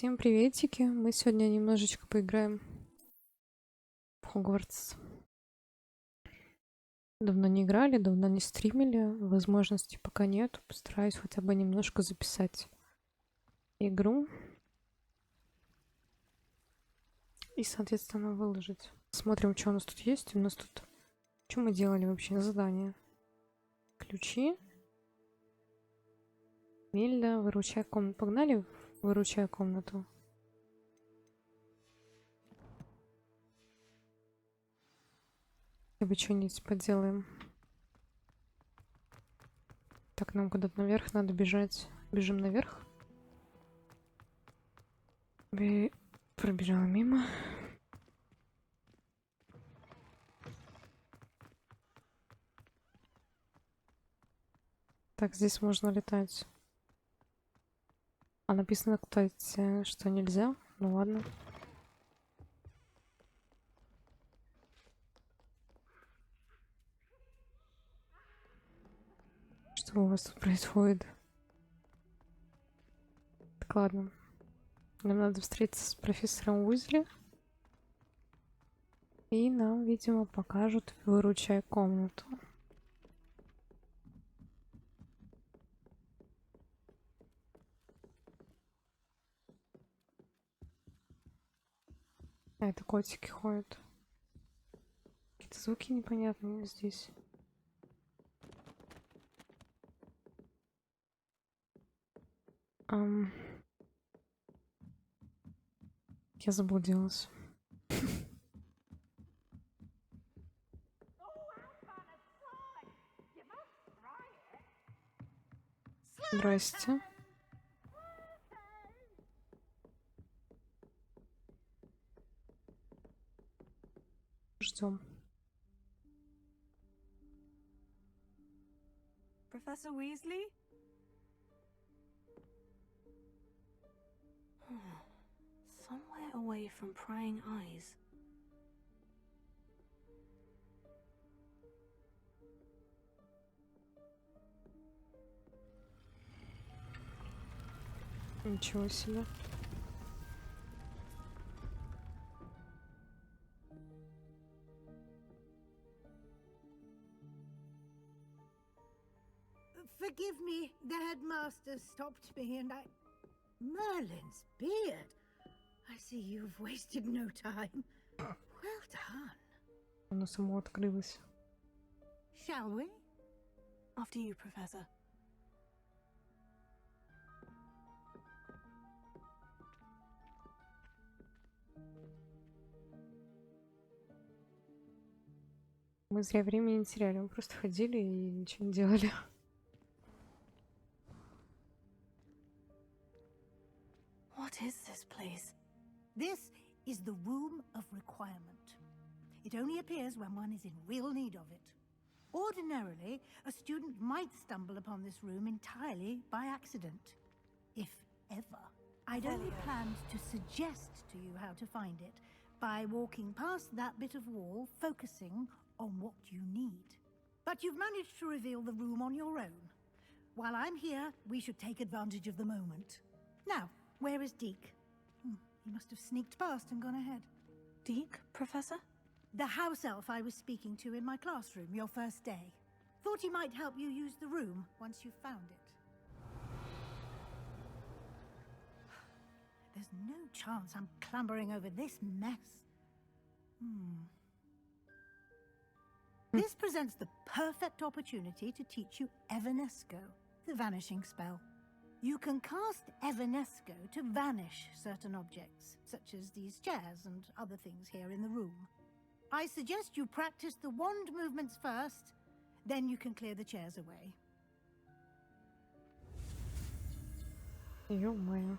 Всем приветики! Мы сегодня немножечко поиграем в Hogwarts. Давно не играли, давно не стримили, возможности пока нет. Постараюсь хотя бы немножко записать игру и, соответственно, выложить. Смотрим, что у нас тут есть. У нас тут... Что мы делали вообще на задание? Ключи. Мельда, выручай-комнату. Погнали в выручай-комнату. Хотя бы что-нибудь поделаем. Так, нам куда-то наверх надо бежать. Бежим наверх. Пробежала мимо. Так, здесь можно летать. А написано, кстати, что нельзя. Ну ладно. Что у вас тут происходит? Так, ладно. Нам надо встретиться с профессором Уизли. И нам, видимо, покажут выручай-комнату. А, это котики ходят. Какие-то звуки непонятные здесь. Я заблудилась. Здрасте. Ждем. Professor Weasley? Somewhere away from prying eyes. Ничего себе. Forgive me, the headmaster stopped me and I... Merlin's beard! I see you've wasted no time. Well done. Оно само открылось. Shall we? After you, Professor. Мы зря времени не теряли. Мы просто ходили и ничего не делали. What is this place? This is the Room of Requirement. It only appears when one is in real need of it. Ordinarily, a student might stumble upon this room entirely by accident. If ever. I'd only planned to suggest to you how to find it by walking past that bit of wall, focusing on what you need. But you've managed to reveal the room on your own. While I'm here, we should take advantage of the moment. Now, where is Deke? He must have sneaked past and gone ahead. Deke, Professor? The house elf I was speaking to in my classroom your first day. Thought he might help you use the room once you've found it. There's no chance I'm clambering over this mess. This presents the perfect opportunity to teach you Evanesco, the vanishing spell. You can cast Evanesco to vanish certain objects, such as these chairs and other things here in the room. I suggest you practice the wand movements first, then you can clear the chairs away. Ё-моё.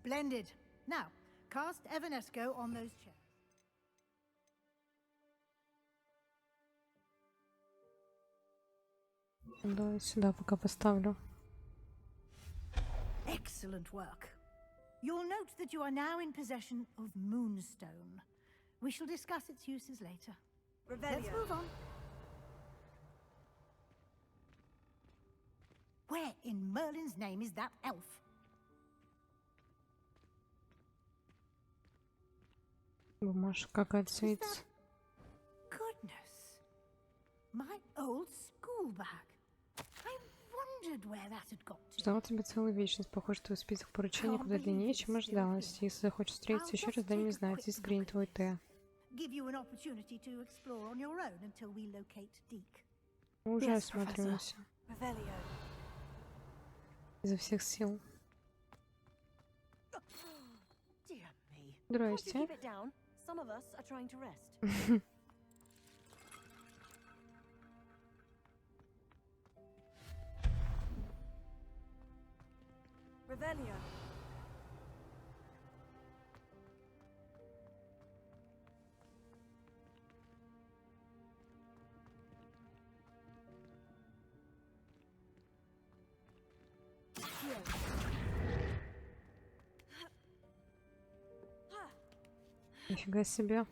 Splendid. Now, cast Evanesco on those chairs. Давай сюда пока поставлю. Excellent. Excellent work. You'll note that you are now in possession of Moonstone. We shall discuss its uses later. Let's move on. Where in Merlin's name is that elf? Бумажка какая-то светится. Goodness. My old school bag. I wondered where that had got to. Ждала тебя целую вечность. Похоже, твой список поручений куда длиннее, чем ожидалось. Если захочешь встретиться еще раз, дай мне знать. Искренне твой Т. Give you an opportunity to explore on your own until we locate Deke. Мы уже Yes, осматриваемся. Revelio. Изо всех сил. Dear me. Can't you Здрасте. keep it down? Some of us are trying to rest. Revelio. Нифига себе.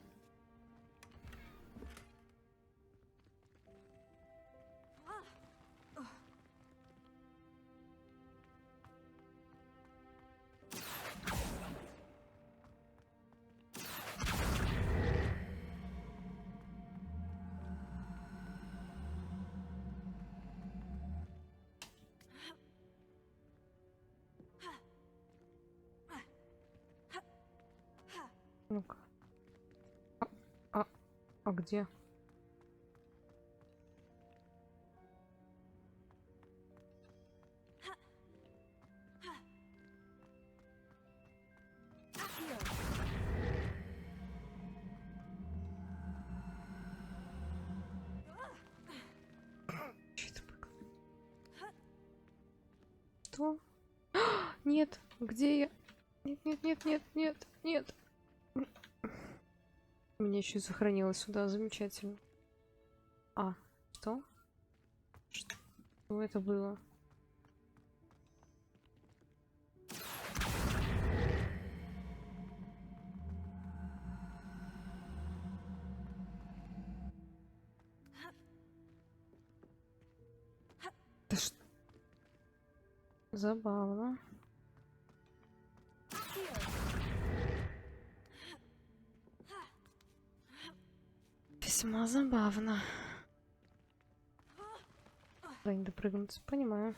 Ну-ка. А где? Чё это было? Что? Нет, где я? Нет, нет, нет, нет, нет, нет. Мне еще сохранилось сюда, замечательно. А, что? Что это было? Да что? Забавно. Весьма забавно. Да, не допрыгнуться, понимаю.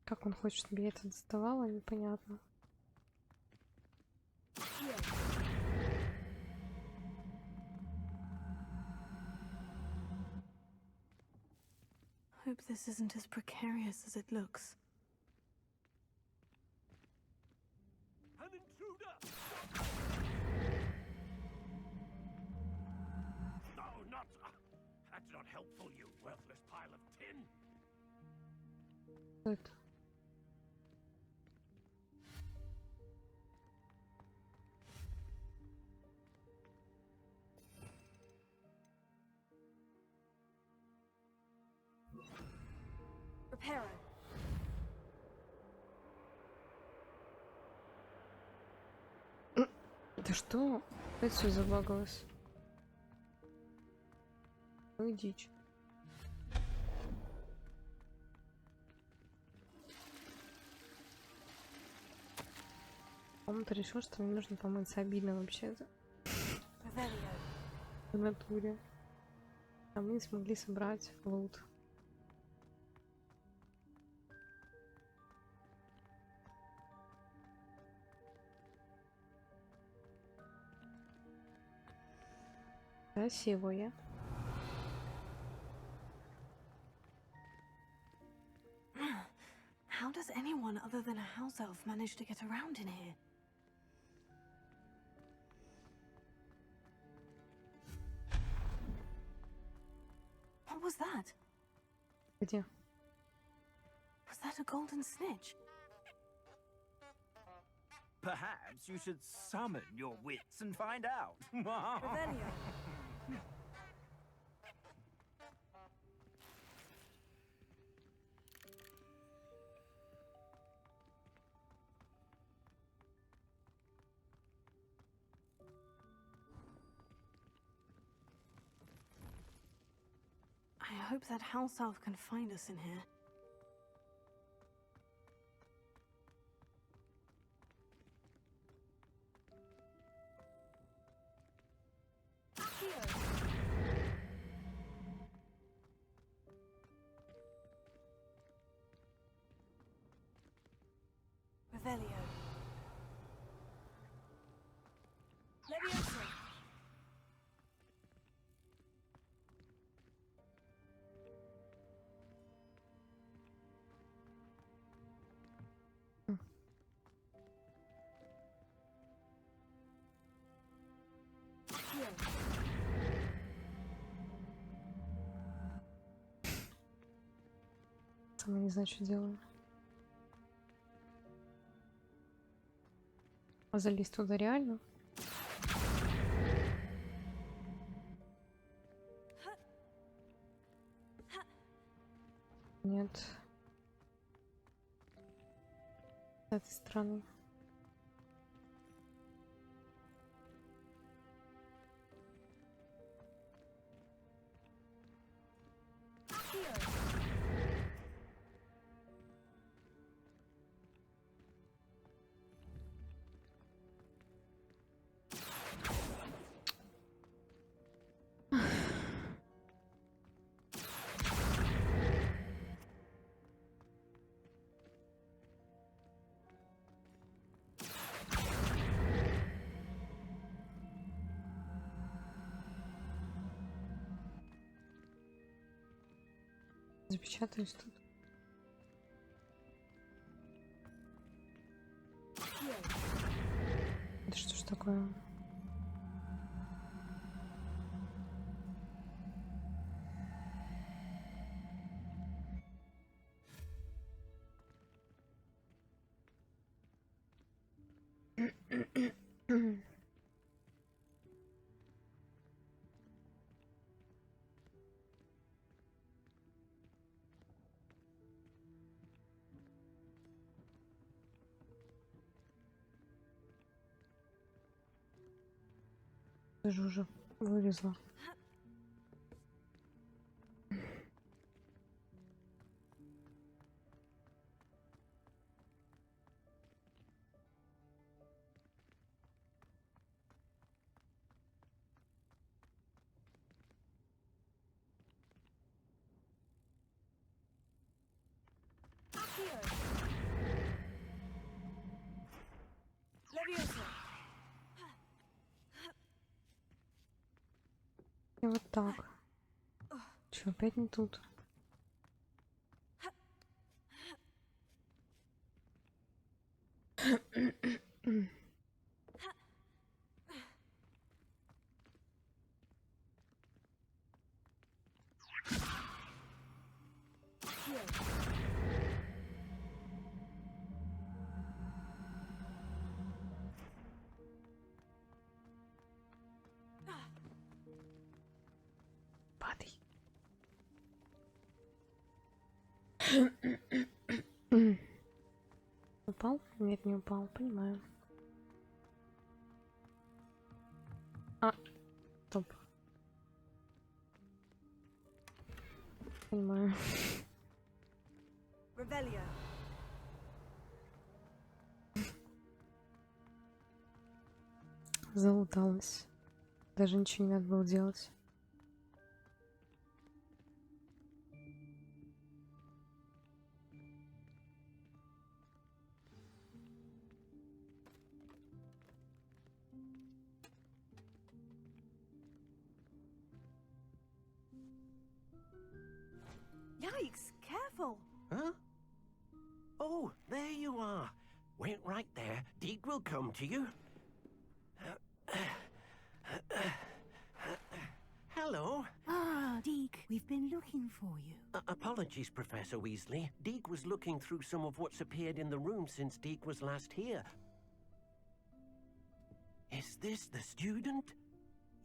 Как он хочет, чтобы я это доставала, непонятно. Hope this isn't as precarious as it looks. An intruder! No, not... that's not helpful, you worthless pile of tin! Что это? Reparo. Да что? Это все забагалось. Ну и дичь. Он-то решил, что мне нужно помыться. Обидно вообще-то. Revelio. В натуре. А мы не смогли собрать лут. Красивое. How does anyone other than a house elf manage to get around in here? What was that? Где? Was that a golden snitch? Perhaps you should summon your wits and find out. Revelio. I hope that house elf can find us in here. Revelio. Leviosa. Сама не знаю, что делаю. А залезть туда реально? Нет. С этой стороны. Запечатаюсь тут. Это что ж такое? Даже уже вылезла. Leviosa. И вот так. Чё, опять не тут? Падай. Упал? Нет, не упал, понимаю. А, стоп. Понимаю. Revelio. Залуталась. Даже ничего не надо было делать. Yikes! Careful! Huh? Oh, there you are. Wait right there. Deke will come to you. Hello. Ah, Deke. We've been looking for you. Apologies, Professor Weasley. Deke was looking through some of what's appeared in the room since Deke was last here. Is this the student?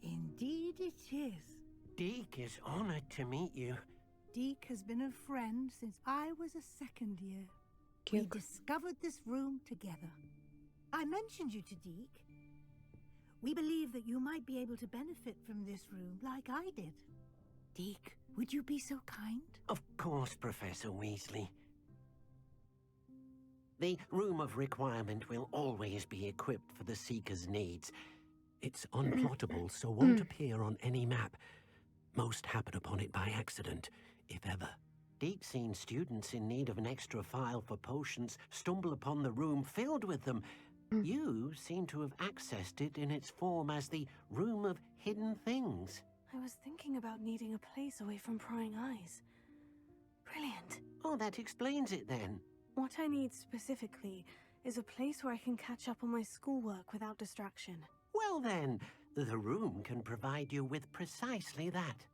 Indeed it is. Deke is honored to meet you. Deke has been a friend since I was a second year. We Кек. discovered this room together. I mentioned you to Deke. We believe that you might be able to benefit from this room like I did. Deke, would you be so kind? Of course, Professor Weasley. The Room of Requirement will always be equipped for the Seeker's needs. It's unplottable, so won't appear on any map. Most happen upon it by accident, if ever. Deke's seen students in need of an extra file for potions stumble upon the room filled with them. You seem to have accessed it in its form as the Room of Hidden Things. I was thinking about needing a place away from prying eyes. Brilliant. Oh, that explains it then. What I need specifically is a place where I can catch up on my schoolwork without distraction. Well then, the room can provide you with precisely that.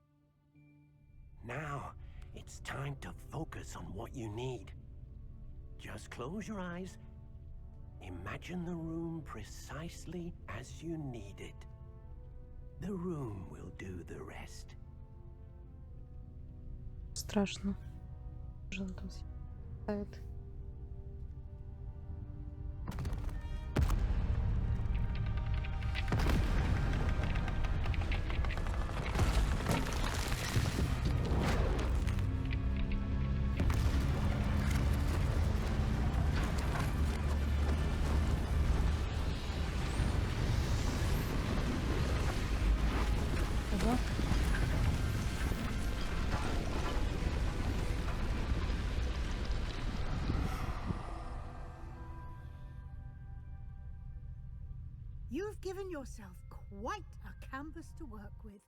Now, it's time to focus on what you need. Just close your eyes. Imagine the room precisely as you need it. The room will do the rest. Страшно. Что он там ставит? Ага. You've given yourself quite a canvas to work with.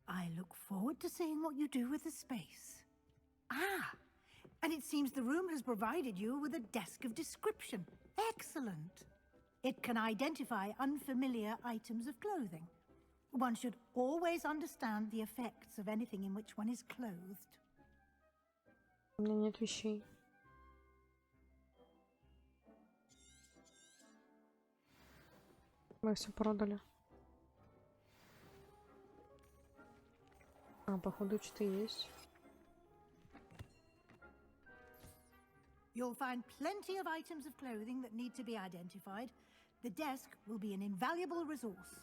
I look forward to seeing what you do with the space. Ah, and it seems the room has provided you with a desk of description. Excellent. It can identify unfamiliar items of clothing. One should always understand the effects of anything in which one is clothed. У меня нет вещей. Мы все продали. А, походу, что-то есть. You'll find plenty of items of clothing that need to be identified. The desk will be an invaluable resource.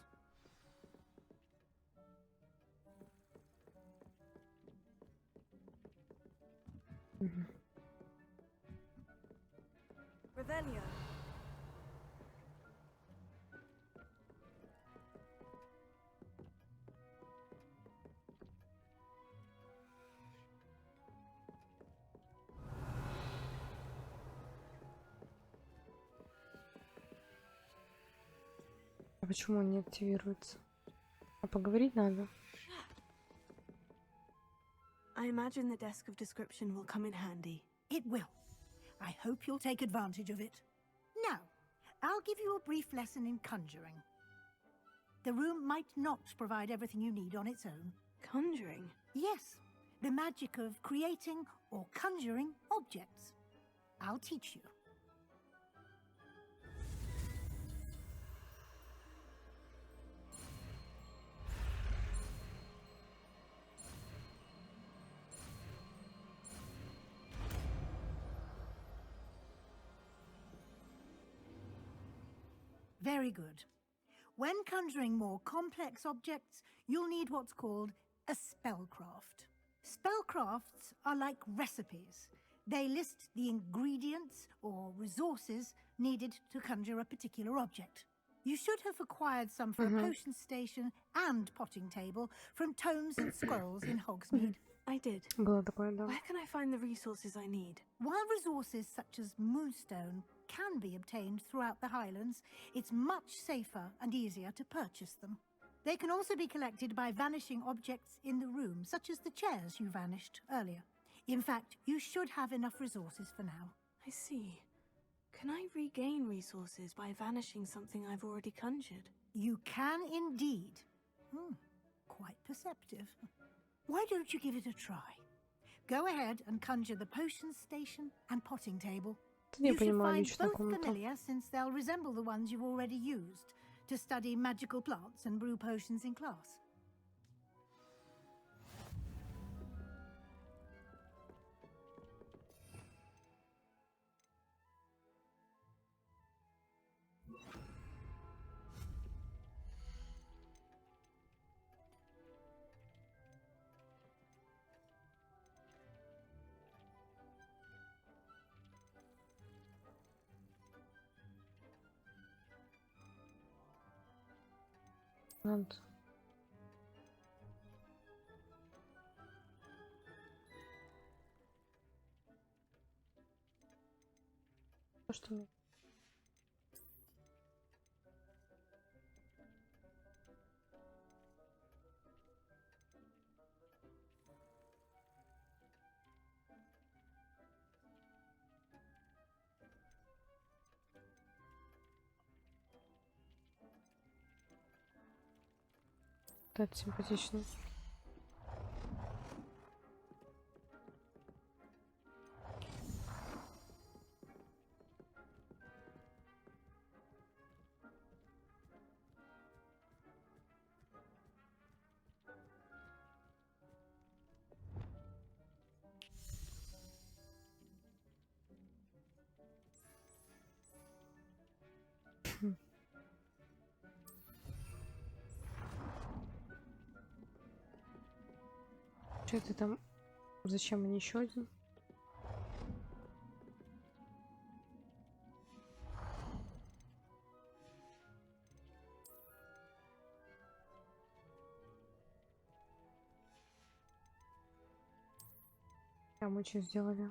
Revelio. А почему он не активируется? А поговорить надо. I imagine the desk of description will come in handy. It will. I hope you'll take advantage of it. Now, I'll give you a brief lesson in conjuring. The room might not provide everything you need on its own. Conjuring? Yes, the magic of creating or conjuring objects. I'll teach you. Very good. When conjuring more complex objects, you'll need what's called a spellcraft. Spellcrafts are like recipes. They list the ingredients or resources needed to conjure a particular object. You should have acquired some for a potion station and potting table from tomes and scrolls in Hogsmeade. I did. Было такое, да. Where can I find the resources I need? While resources such as moonstone can be obtained throughout the Highlands, it's much safer and easier to purchase them. They can also be collected by vanishing objects in the room, such as the chairs you vanished earlier. In fact, you should have enough resources for now. I see. Can I regain resources by vanishing something I've already conjured? You can indeed. Quite perceptive. Why don't you give it a try? Go ahead and conjure the potions station and potting table. Тут я You should понимаю find личную both комнату. familiar, since they'll resemble the ones you've already used to study magical plants and brew potions in class. Вот. Что мне? Это симпатично. Что это там? Зачем мне еще один? А мы что сделали?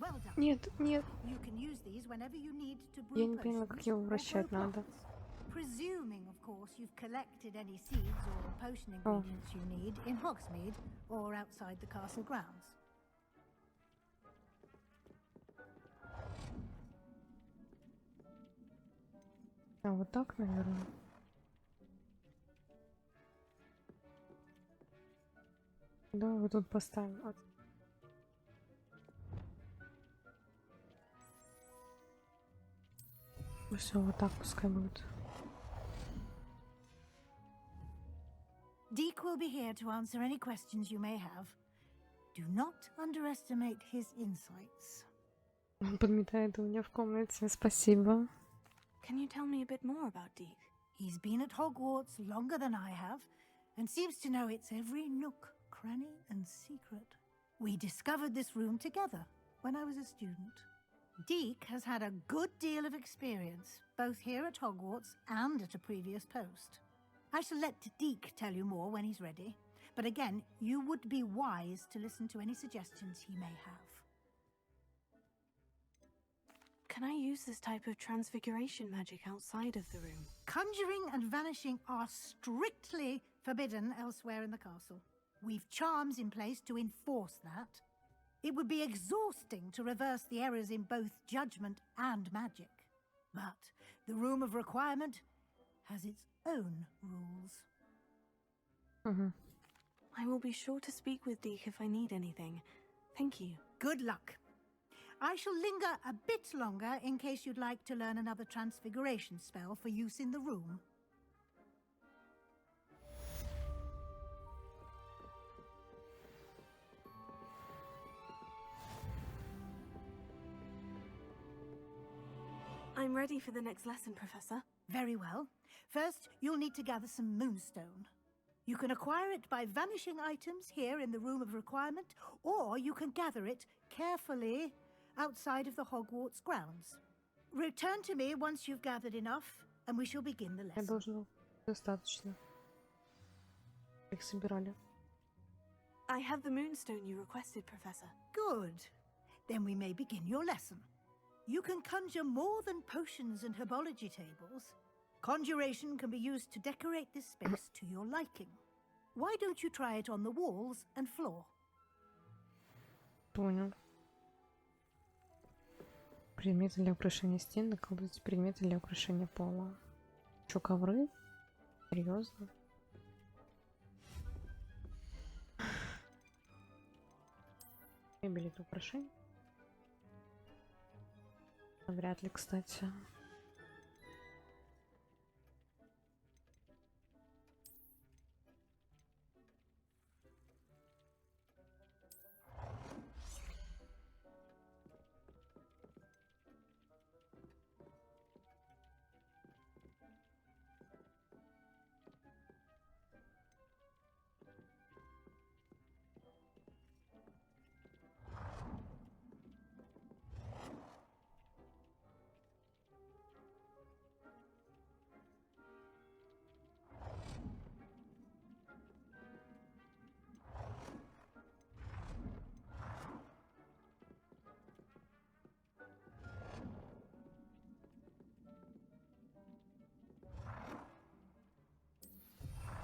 Well done. Нет, нет. You can use these whenever you need to brew Я не поняла, как potions его or вращать grow надо. plants. Presuming, of course, you've collected any seeds or potion Oh. ingredients you need in Hogsmeade or outside the castle grounds. А вот так, наверное. Да, вот тут поставим. Все, вот так пускай будет. Deke will be here to answer any questions you may have. Do not underestimate his insights. Он подметает у меня в комнате. Спасибо. Can you tell me a bit more about Deke? He's been at Hogwarts longer than I have, and seems to know its every nook, cranny, and secret. We discovered this room together when I was a student. Deke has had a good deal of experience, both here at Hogwarts and at a previous post. I shall let Deke tell you more when he's ready, but again, you would be wise to listen to any suggestions he may have. Can I use this type of transfiguration magic outside of the room? Conjuring and vanishing are strictly forbidden elsewhere in the castle. We've charms in place to enforce that. It would be exhausting to reverse the errors in both judgment and magic. But the Room of Requirement has its own rules. Угу. I will be sure to speak with Deke if I need anything. Thank you. Good luck. I shall linger a bit longer in case you'd like to learn another transfiguration spell for use in the room. I'm I'm ready for the next lesson, Professor. Very well. First, you'll need to gather some moonstone. You can acquire it by vanishing items here in the Room of Requirement, or you can gather it carefully outside of the Hogwarts grounds. Return to me once you've gathered enough, and we shall begin the Я lesson. должен... Достаточно. Их собирали. I have the moonstone you requested, Professor. Good. Then we may begin your lesson. You can conjure more than potions and herbology tables. Conjuration can be used to decorate this space to your liking. Why don't you try it on the walls and floor? Понял. Предметы для украшения стен, накладывайте предметы для украшения пола. Чё, ковры? Серьезно? Мебель это украшение? Вряд ли, кстати.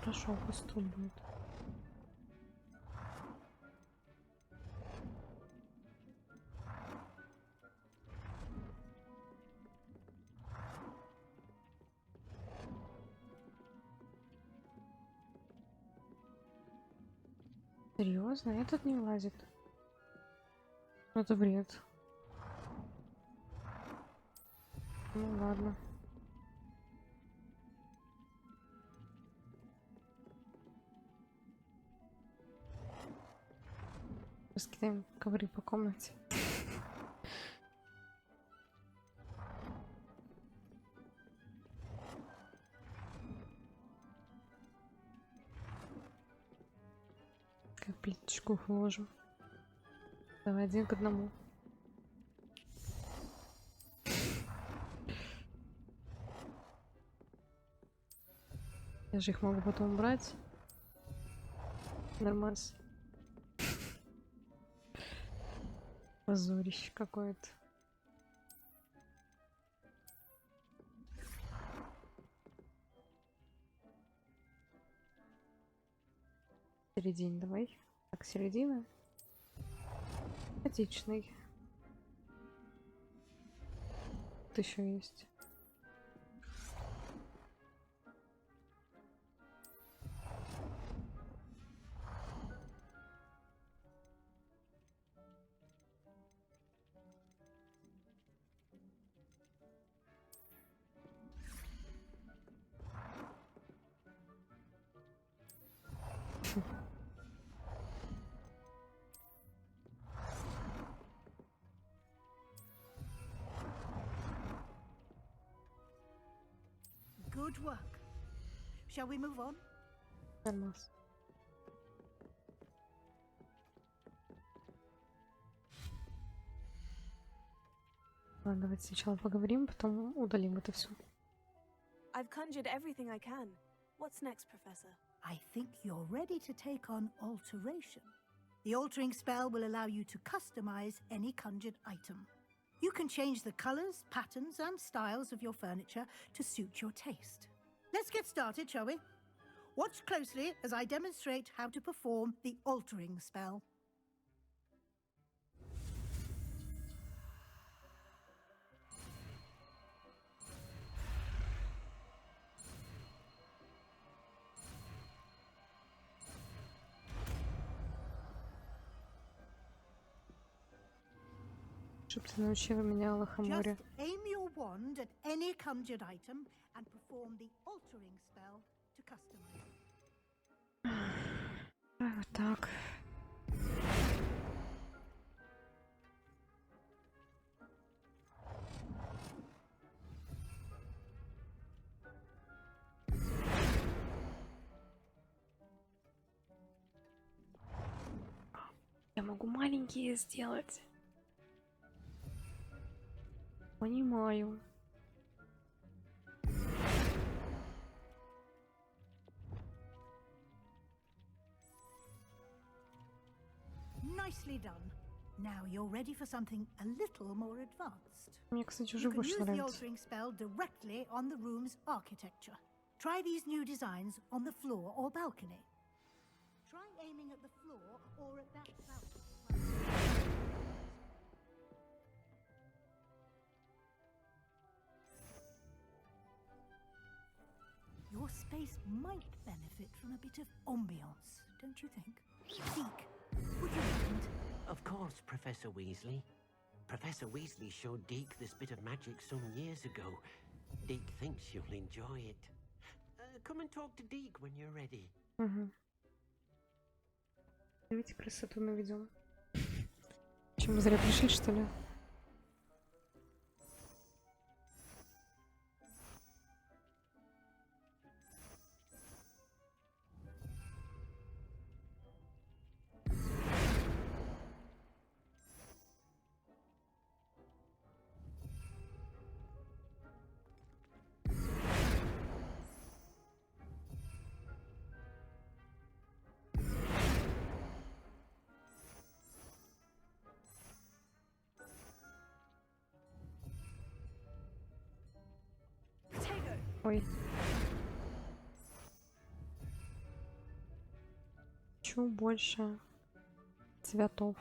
Хорошо, пусть тут будет. Серьезно? Этот не влазит? Ну, это бред. Ну ладно. Раскидаем ковры по комнате. Как плиточку их вложим. Давай 1 к 1. Я же их могу потом убрать. Нормально. Позорище какое-то. Середине давай. Так, середина. Отечный. Тут еще есть. Good work. Shall we move on? Нормально. Ладно, давайте сначала поговорим, потом удалим это все. I've conjured everything I can. What's next, Professor? I think you're ready to take on alteration. The altering spell will allow you to customize any conjured item. You can change the colors, patterns, and styles of your furniture to suit your taste. Let's get started, shall we? Watch closely as I demonstrate how to perform the altering spell. Чтоб ты научила меня лохоморе. Just aim your wand at any conjured item and perform the altering spell to customize it. Вот так. Я могу маленькие сделать. Понимаю. Nicely done. Now you're ready for something a little more advanced. Мне, кстати, уже You can больше use the нравится. altering spell directly on the room's architecture. Try these new designs on the floor or balcony. Try aiming at the floor or at that balcony. Your space might benefit from a bit of ambiance, don't you think? Zeke, would you mind? Of course, Professor Weasley. Professor Weasley showed Deke this bit of magic some years ago. Deke thinks you'll enjoy it. Come and talk to Deke when you're ready. Угу. Давайте красоту наведем. Чем мы зря пришли, что ли? Potato. Ой. Хочу больше цветов.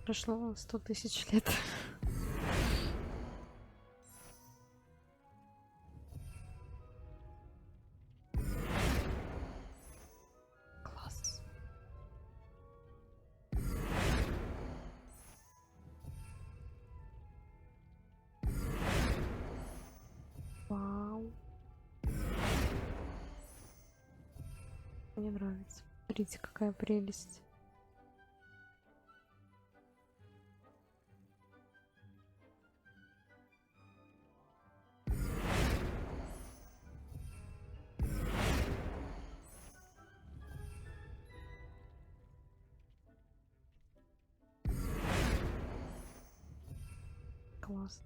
Прошло 100 тысяч лет. Класс. Вау. Мне нравится. Смотрите, какая прелесть. Класс.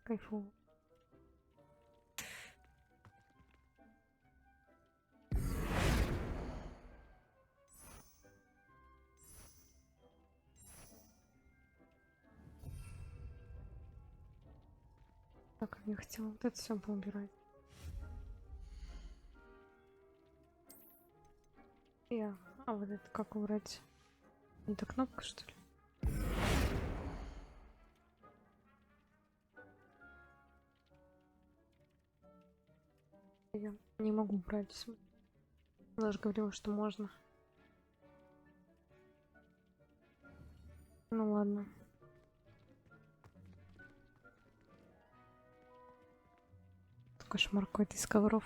Кайфово. Так, я хотела вот это все поубирать. А вот это как убрать? Это кнопка, что ли? Я не могу убрать. Она же говорила, что можно. Ну ладно. Кошмар какой-то из ковров.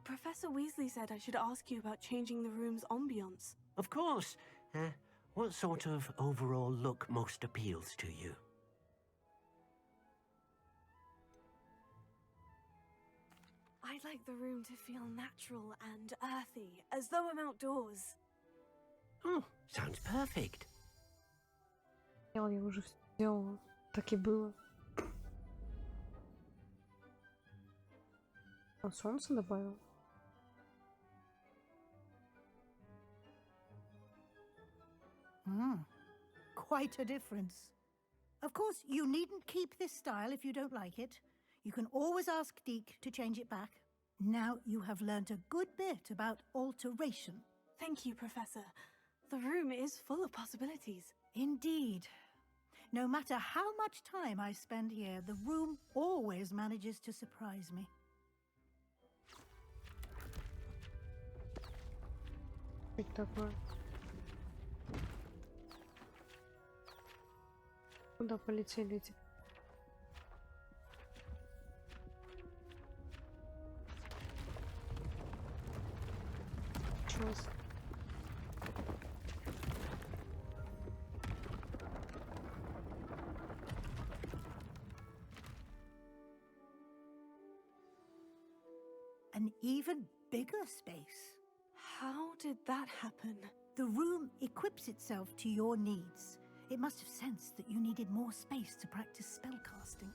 Professor Weasley said I should ask you about changing the room's ambience. Of course. What sort of overall look most appeals to you? I'd like the room to feel natural and earthy, as though I'm outdoors. Oh, sounds perfect. Я уже все сделала. Так и было. Он солнце добавил. Quite a difference. Of course, you needn't keep this style if you don't like it. You can always ask Deke to change it back. Now you have learnt a good bit about alteration. Thank you, Professor. The room is full of possibilities. Indeed. No matter how much time I spend here, the room always manages to surprise me. Что это такое? Куда полетели эти? Чё? an even bigger space. How did that happen? The room equips itself to your needs. It must have sensed that you needed more space to practice spellcasting.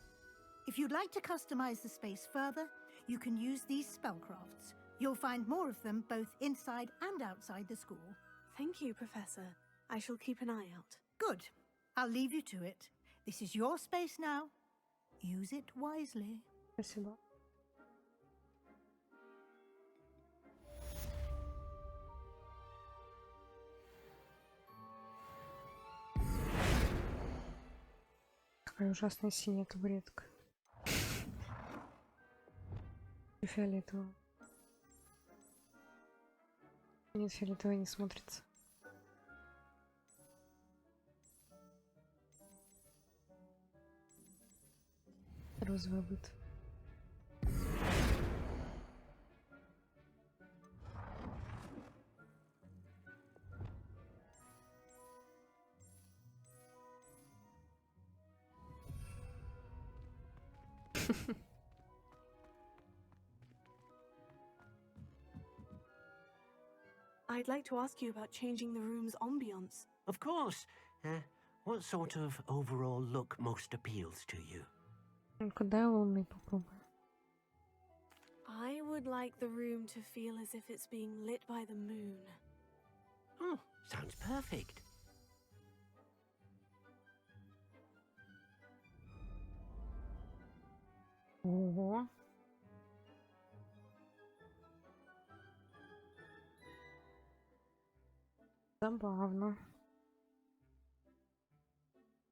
If you'd like to customize the space further, you can use these spellcrafts. You'll find more of them both inside and outside the school. Thank you, Professor. I shall keep an eye out. Good. I'll leave you to it. This is your space now. Use it wisely. Спасибо. Какая ужасная синяя табуретка. И фиолетовая. Нет, фиолетовая не смотрится. Розовый быт. I'd like to ask you about changing the room's ambience. Of course. What sort of overall look most appeals to you? Ну-ка, дай лунный попробую. I would like the room to feel as if it's being lit by the moon. Oh, sounds perfect. Ого. Забавно.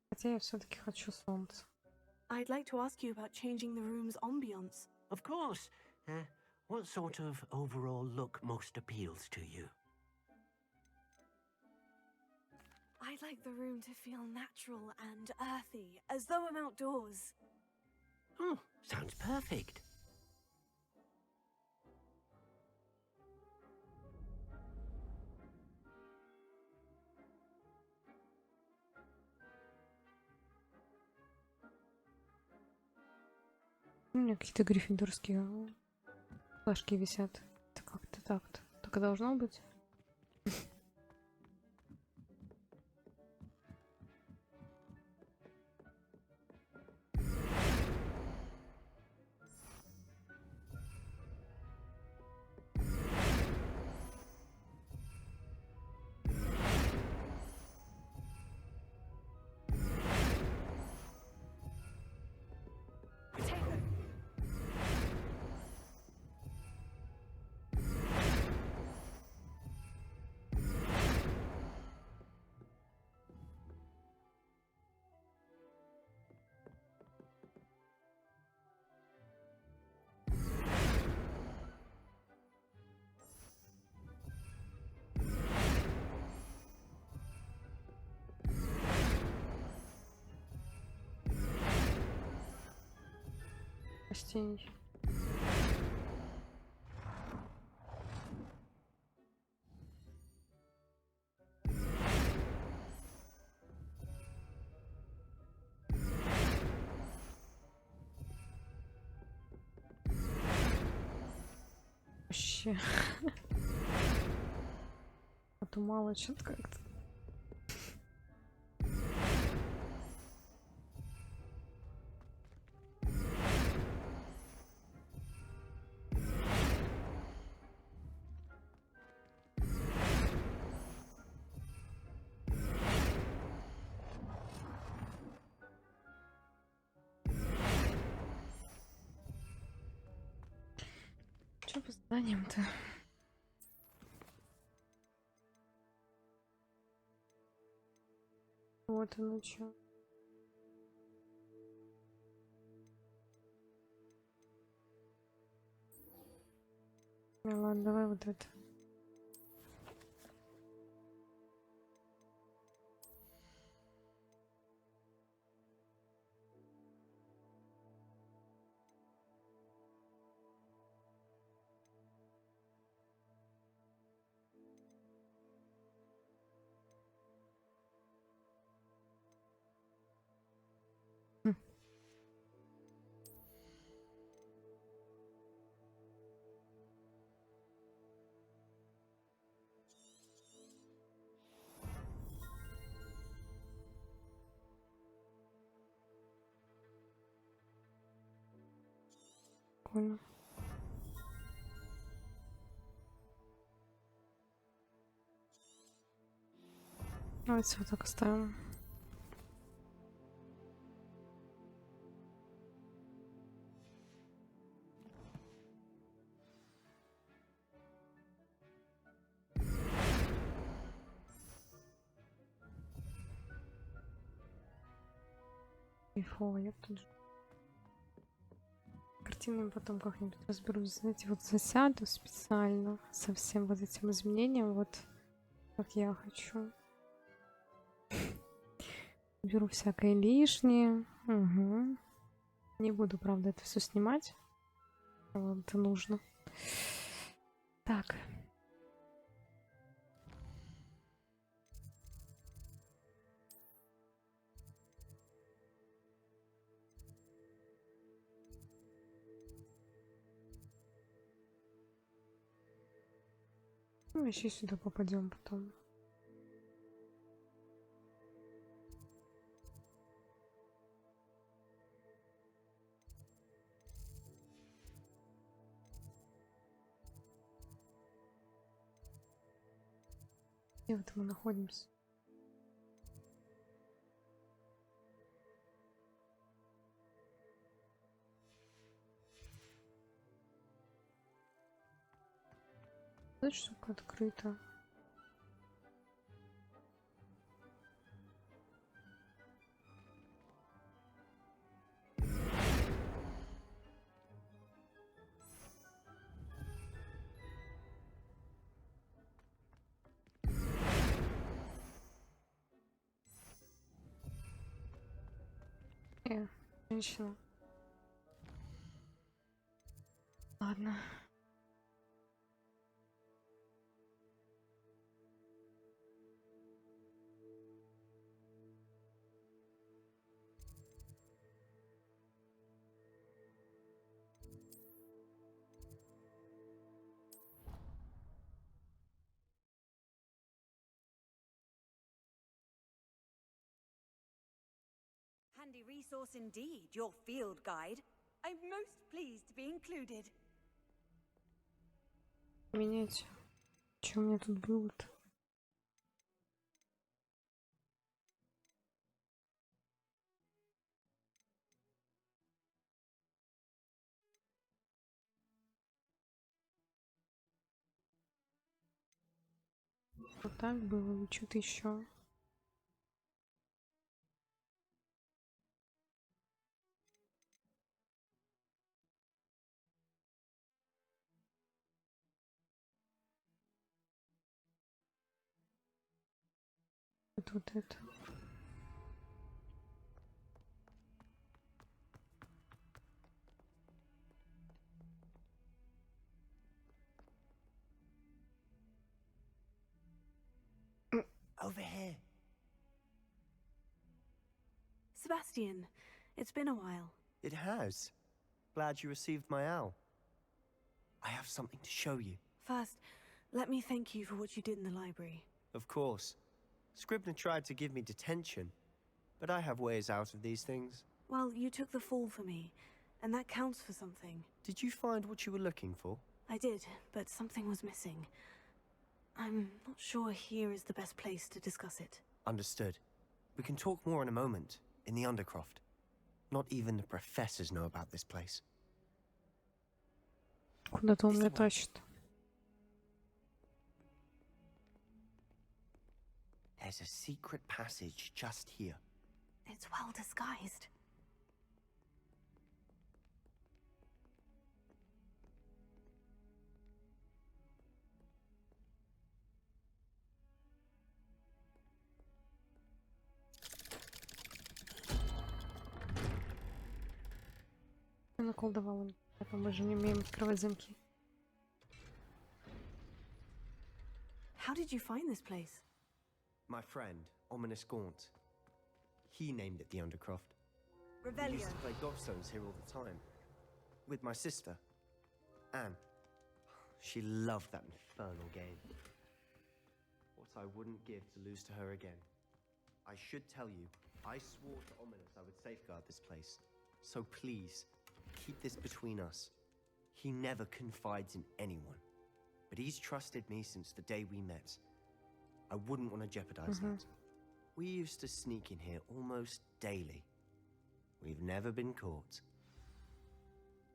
Хотя я все-таки хочу солнце. I'd like to ask you about changing the room's ambience. Of course. What sort of overall look most appeals to you? I'd like the room to feel natural and earthy, as though I'm outdoors. Oh, sounds perfect. У меня какие-то гриффиндорские флажки висят. Это как-то так-то. Так и должно быть. Potato. Растений. Вообще. А то мало что-то как-то. Что по заданиям-то? Вот оно что. Ну ладно, давай вот это. прикольно. Давайте вот так оставим. Кайфово, я тут же. Картинами потом как-нибудь разберусь. Знаете, вот засяду специально со всем вот этим изменением, вот как я хочу. Беру всякое лишнее. Угу. Не буду, правда, это все снимать. Вот, это нужно. Так. Ну, еще сюда попадем потом. Где вот мы находимся? Эта штука открыта. Женщина. Ладно. Handy resource indeed, your field guide. I'm most pleased to be included. Менять. Что у меня тут было-то? Вот так было, и что-то еще. Вот это. Over here. Sebastian, it's been a while. It has. Glad you received my owl. I have something to show you. First, let me thank you for what you did in the library. Of course. Scribner tried to give me detention, but I have ways out of these things. Well, you took the fall for me, and that counts for something. Did you find what you were looking for? I did, but something was missing. I'm not sure here is the best place to discuss it. Understood. We can talk more in a moment, in the Undercroft. Not even the professors know about this place. Куда-то он меня тащит. There's a secret passage just here. It's well disguised. Я наколдовала. Мы же не умеем открывать замки. How did you find this place? My friend, Ominous Gaunt. He named it the Undercroft. We Revelio. used to play gobstones here all the time. With my sister, Anne. She loved that infernal game. What I wouldn't give to lose to her again. I should tell you, I swore to Ominous I would safeguard this place. So please, keep this between us. He never confides in anyone. But he's trusted me since the day we met. I wouldn't want to jeopardize that. We used to sneak in here almost daily. We've never been caught.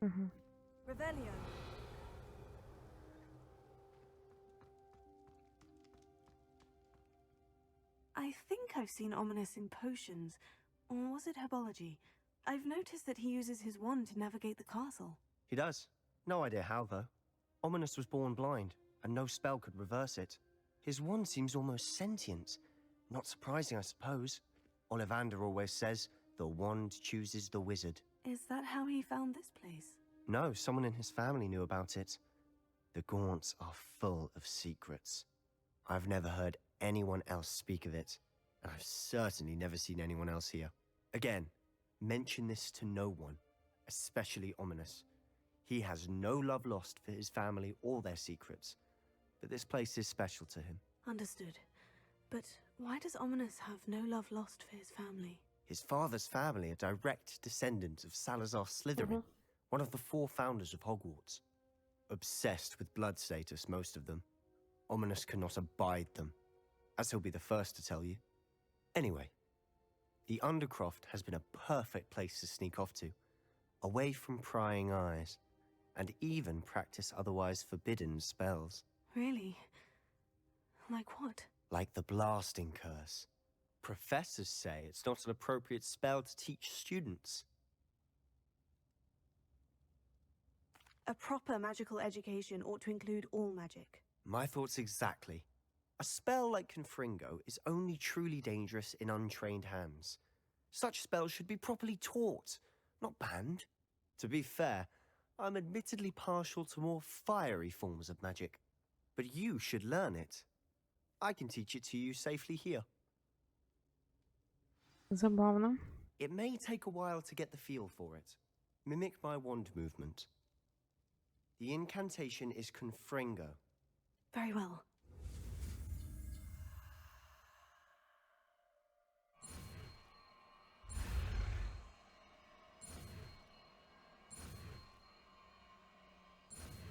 Revelio. I think I've seen Ominous in potions. Or was it herbology? I've noticed that he uses his wand to navigate the castle. He does. No idea how, though. Ominous was born blind, and no spell could reverse it. His wand seems almost sentient. Not surprising, I suppose. Ollivander always says, the wand chooses the wizard. Is that how he found this place? No, someone in his family knew about it. The Gaunts are full of secrets. I've never heard anyone else speak of it, and I've certainly never seen anyone else here. Again, mention this to no one, especially Ominous. He has no love lost for his family or their secrets, but this place is special to him. Understood. But why does Ominous have no love lost for his family? His father's family are direct descendants of Salazar Slytherin, one of the 4 founders of Hogwarts. Obsessed with blood status, most of them. Ominous cannot abide them, as he'll be the first to tell you. Anyway, the Undercroft has been a perfect place to sneak off to, away from prying eyes, and even practice otherwise forbidden spells. Really? Like what? Like the blasting curse. Professors say it's not an appropriate spell to teach students. A proper magical education ought to include all magic. My thoughts exactly. A spell like Confringo is only truly dangerous in untrained hands. Such spells should be properly taught, not banned. To be fair, I'm admittedly partial to more fiery forms of magic. But you should learn it. I can teach it to you safely here. Забавно. It may take a while to get the feel for it. Mimic my wand movement. The incantation is Confringo. Very well.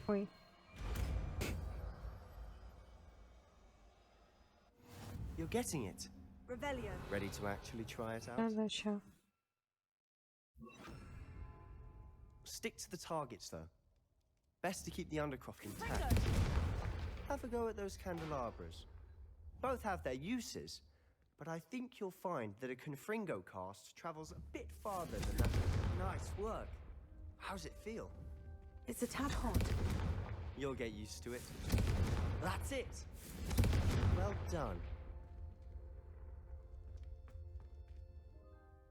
Ой. You're getting it. Revelio. Ready to actually try it out? Да, ща. Stick to the targets, though. Best to keep the Undercroft intact. Have a go at those candelabras. Both have their uses, but I think you'll find that a Confringo cast travels a bit farther than that. Nice work. How's it feel? It's a tad hot. You'll get used to it. That's it. Well done.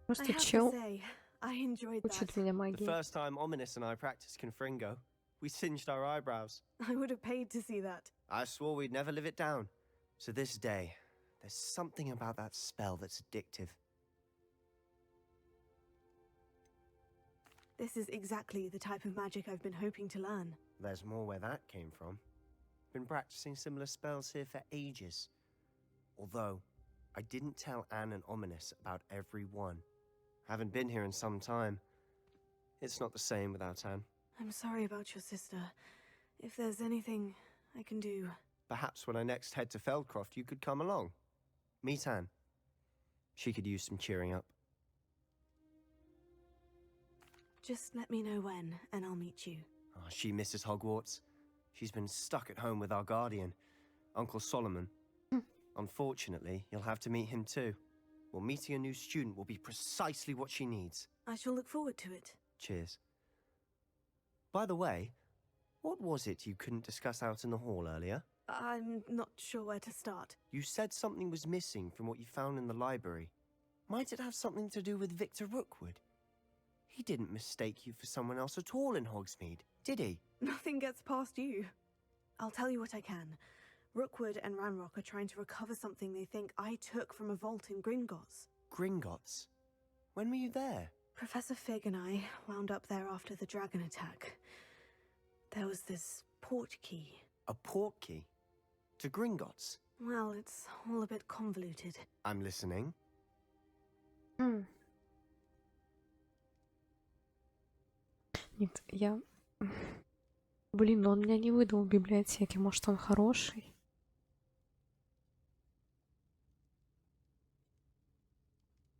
I Просто have to чел say, I enjoyed учит that. меня The магии. first time Ominous and I practiced Confringo, we singed our eyebrows. I would have paid to see that. I swore we'd never live it down. So this day, there's something about that spell that's addictive. This is exactly the type of magic I've been hoping to learn. There's more where that came from. Been practicing similar spells here for ages. Although, I didn't tell Anne and Ominous about every one. Haven't been here in some time. It's not the same without Anne. I'm sorry about your sister. If there's anything I can do... Perhaps when I next head to Feldcroft, you could come along. Meet Anne. She could use some cheering up. Just let me know when, and I'll meet you. Oh, she misses Hogwarts. She's been stuck at home with our guardian, Uncle Solomon. Unfortunately, you'll have to meet him too. Well, meeting a new student will be precisely what she needs. I shall look forward to it. Cheers. By the way, what was it you couldn't discuss out in the hall earlier? I'm not sure where to start. You said something was missing from what you found in the library. Might it have something to do with Victor Rookwood? He didn't mistake you for someone else at all in Hogsmeade, did he? Nothing gets past you. I'll tell you what I can. Rookwood and Ranrock are trying to recover something they think I took from a vault in Gringotts. Gringotts? When were you there? Professor Fig and I wound up there after the dragon attack. There was this port key. A port key? To Gringotts? Well, it's all a bit convoluted. I'm listening. Нет, я Блин, но он меня не выдал в библиотеке. Может, он хороший?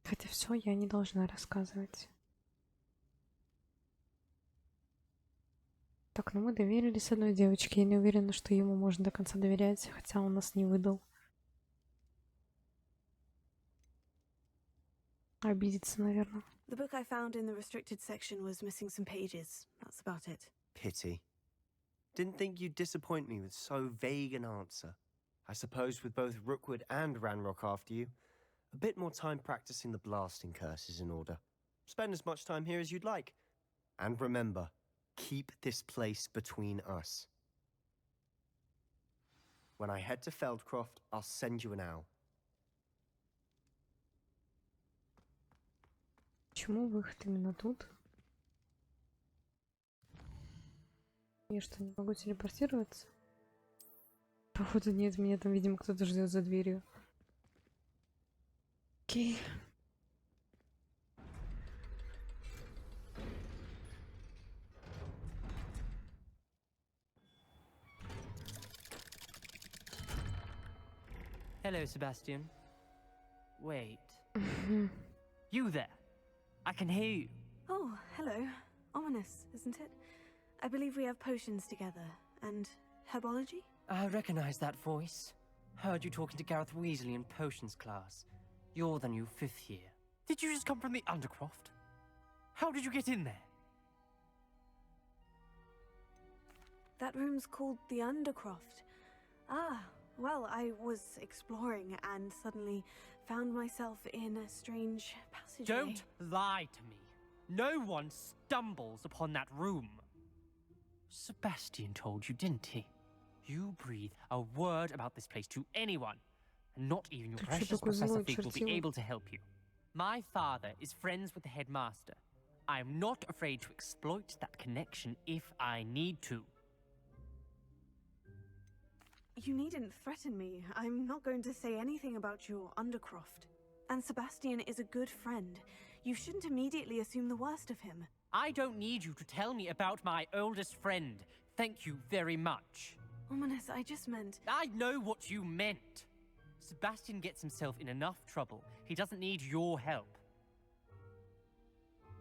Хотя все, я не должна рассказывать. Так, ну мы доверились одной девочке. Я не уверена, что ему можно до конца доверять, хотя он нас не выдал. Обидится, наверное. The book I found in the restricted section was missing some pages. That's about it. Pity. Didn't think you'd disappoint me with so vague an answer. I suppose with both Rookwood and Ranrock after you, a bit more time practicing the blasting curse is in order. Spend as much time here as you'd like. And remember, keep this place between us. When I head to Feldcroft, I'll send you an owl. Почему выход именно тут? Я что, не могу телепортироваться? Походу нет, меня там, видимо, кто-то ждет за дверью. Окей. Hello, Sebastian. Wait. You there? I can hear you. Oh, hello. Ominous, isn't it? I believe we have potions together. And herbology? I recognize that voice. Heard you talking to Gareth Weasley in potions class. You're the new 5th year. Did you just come from the Undercroft? How did you get in there? That room's called the Undercroft. Ah, well, I was exploring and suddenly found myself in a strange passageway. Don't lie to me. No one stumbles upon that room. Sebastian told you, didn't he? You breathe a word about this place to anyone, and not even your Ты чё precious такой Professor злой, Fig will be чертила? able to help you. My father is friends with the headmaster. I am not afraid to exploit that connection if I need to. You needn't threaten me. I'm not going to say anything about your Undercroft. And Sebastian is a good friend. You shouldn't immediately assume the worst of him. I don't need you to tell me about my oldest friend. Thank you very much. Ominous, I just meant... I know what you meant. Sebastian gets himself in enough trouble. He doesn't need your help.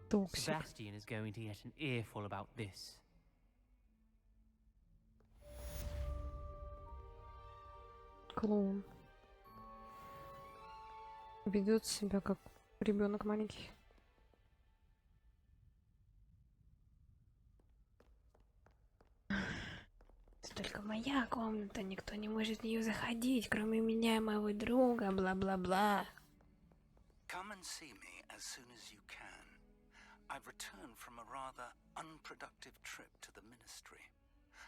Токсик. Sebastian is going to get an earful about this. Клоун. Ведет себя как ребенок маленький. Это только моя комната, никто не может в нее заходить, кроме меня и моего друга, бла-бла-бла. Come and see me as soon as you can. I've returned from a rather unproductive trip to the Ministry,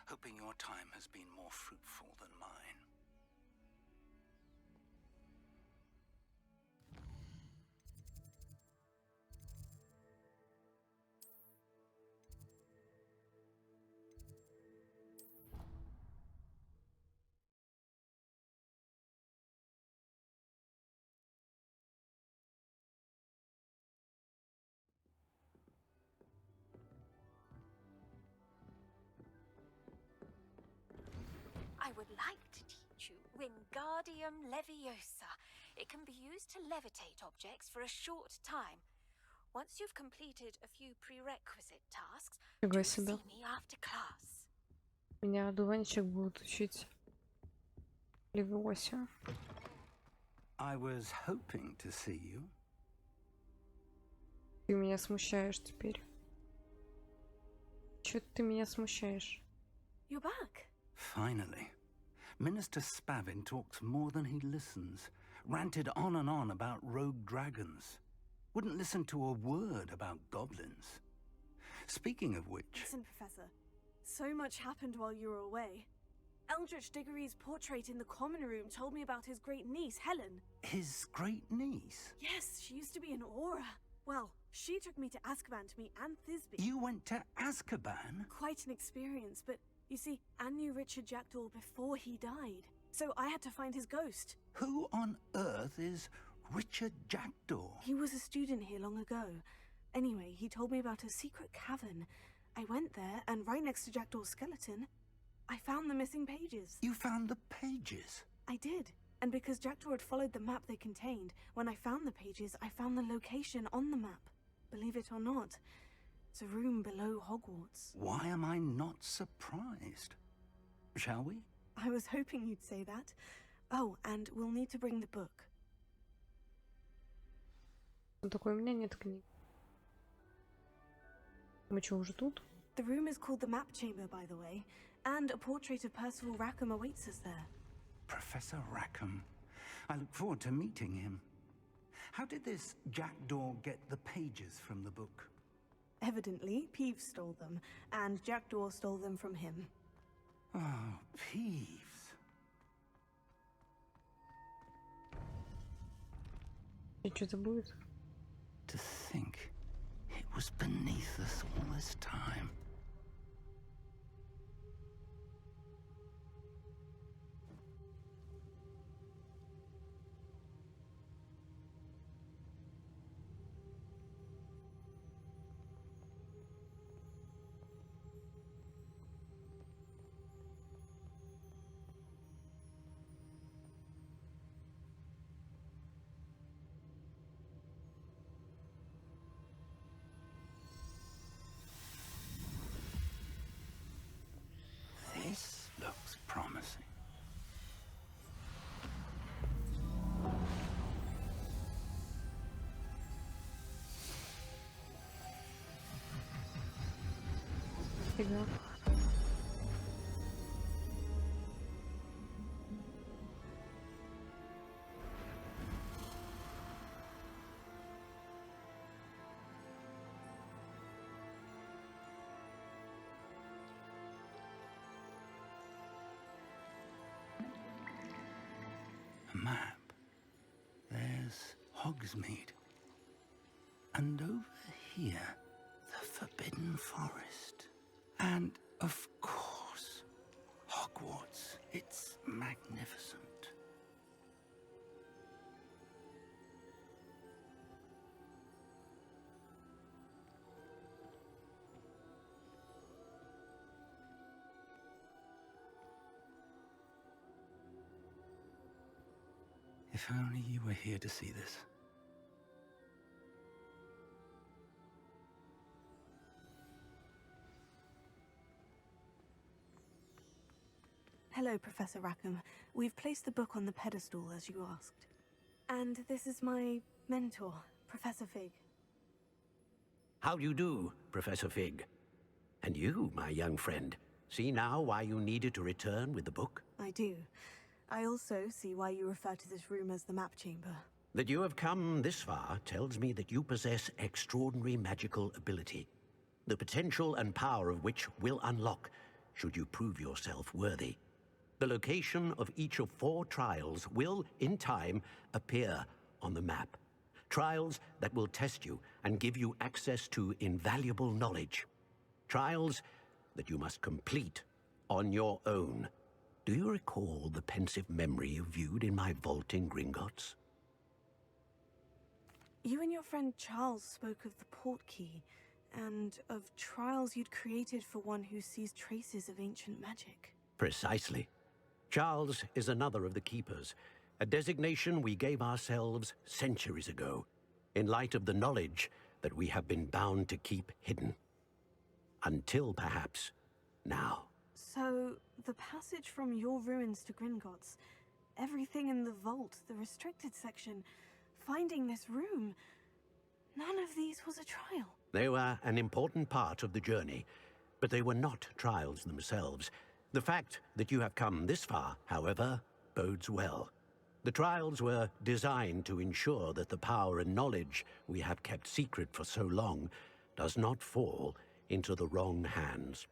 hoping your time has been more fruitful than mine. I would like to teach you Wingardium Leviosa. It can be used to levitate objects for a short time. Once you've completed a few prerequisite tasks, Фига do себе. see me after class. Меня одуванчик будет учить Левиосию. I was hoping to see you. Ты меня смущаешь теперь. Чё ты меня смущаешь? You're back. Finally. Minister Spavin talks more than he listens. Ranted on and on about rogue dragons. Wouldn't listen to a word about goblins. Speaking of which... Listen, Professor. So much happened while you were away. Eldritch Diggory's portrait in the common room told me about his great niece, Helen. His great niece? Yes, she used to be an Aura. Well, she took me to Azkaban to meet Anne Thisbe. You went to Azkaban? Quite an experience, but you see, Anne knew Richard Jackdaw before he died. So I had to find his ghost. Who on earth is Richard Jackdaw? He was a student here long ago. Anyway, he told me about a secret cavern, I went there, and right next to Jackdaw's skeleton, I found the missing pages. You found the pages? I did. And because Jackdaw had followed the map they contained, when I found the pages, I found the location on the map. Believe it or not, it's a room below Hogwarts. Why am I not surprised? Shall we? I was hoping you'd say that. Oh, and we'll need to bring the book. Он такой, у меня нет книг. Мы что, уже тут? The room is called the Map Chamber, by the way, and a portrait of Percival Rackham awaits us there. Professor Rackham. I look forward to meeting him. How did this Jackdaw get the pages from the book? Evidently, Peeves stole them, and Jackdaw stole them from him. Oh, Peeves. И что-то будет? To think it was beneath us all this time. This looks promising. Фига. A map. There's Hogsmeade. And over here, the Forbidden Forest. And, of course, Hogwarts. It's magnificent. If only you were here to see this. Hello, Professor Rackham. We've placed the book on the pedestal, as you asked. And this is my mentor, Professor Fig. How do you do, Professor Fig? And you, my young friend, see now why you needed to return with the book? I do. I also see why you refer to this room as the Map Chamber. That you have come this far tells me that you possess extraordinary magical ability, the potential and power of which will unlock should you prove yourself worthy. The location of each of 4 trials will, in time, appear on the map. Trials that will test you and give you access to invaluable knowledge. Trials that you must complete on your own. Do you recall the pensive memory you viewed in my vault in Gringotts? You and your friend Charles spoke of the portkey, and of trials you'd created for one who sees traces of ancient magic. Precisely. Charles is another of the Keepers, a designation we gave ourselves centuries ago, in light of the knowledge that we have been bound to keep hidden. Until, perhaps, now. So, the passage from your ruins to Gringotts, everything in the vault, the restricted section, finding this room, none of these was a trial. They were an important part of the journey, but they were not trials themselves. The fact that you have come this far, however, bodes well. The trials were designed to ensure that the power and knowledge we have kept secret for so long does not fall into the wrong hands.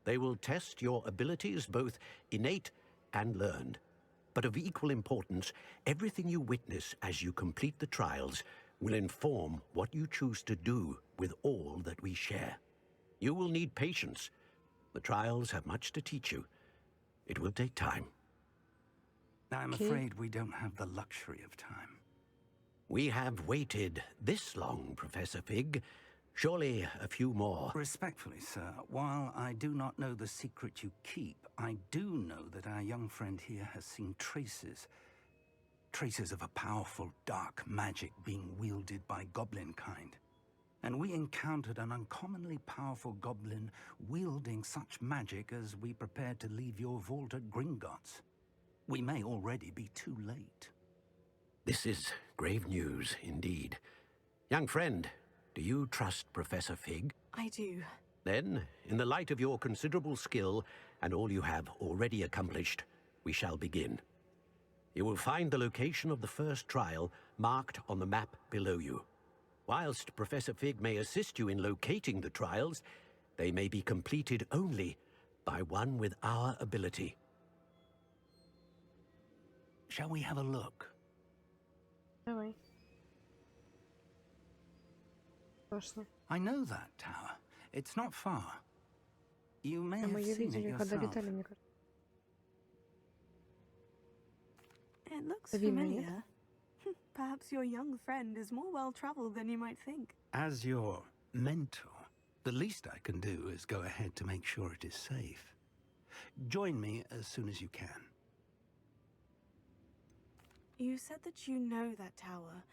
They will test your abilities, both innate and learned. But of equal importance, everything you witness as you complete the trials will inform what you choose to do with all that we share. You will need patience. The trials have much to teach you. It will take time. I'm afraid we don't have the luxury of time. We have waited this long, Professor Fig, Surely a few more. Respectfully, sir, while I do not know the secret you keep, I do know that our young friend here has seen traces. Traces of a powerful dark magic being wielded by goblin kind. And we encountered an uncommonly powerful goblin wielding such magic as we prepared to leave your vault at Gringotts. We may already be too late. This is grave news indeed. Young friend, do you trust Professor Fig? I do. Then, in the light of your considerable skill and all you have already accomplished, we shall begin. You will find the location of the first trial marked on the map below you. Whilst Professor Fig may assist you in locating the trials, they may be completed only by one with our ability. Shall we have a look? Давай. Пошли. I know that tower. It's not far. You may Мы have ее seen it видели, когда yourself. летали, мне кажется. It looks Видно, нет? familiar. Perhaps your young friend is more well-traveled than you might think. As your mentor, the least I can do is go ahead to make sure it is safe. Join me as soon as you can. You said that you know that tower.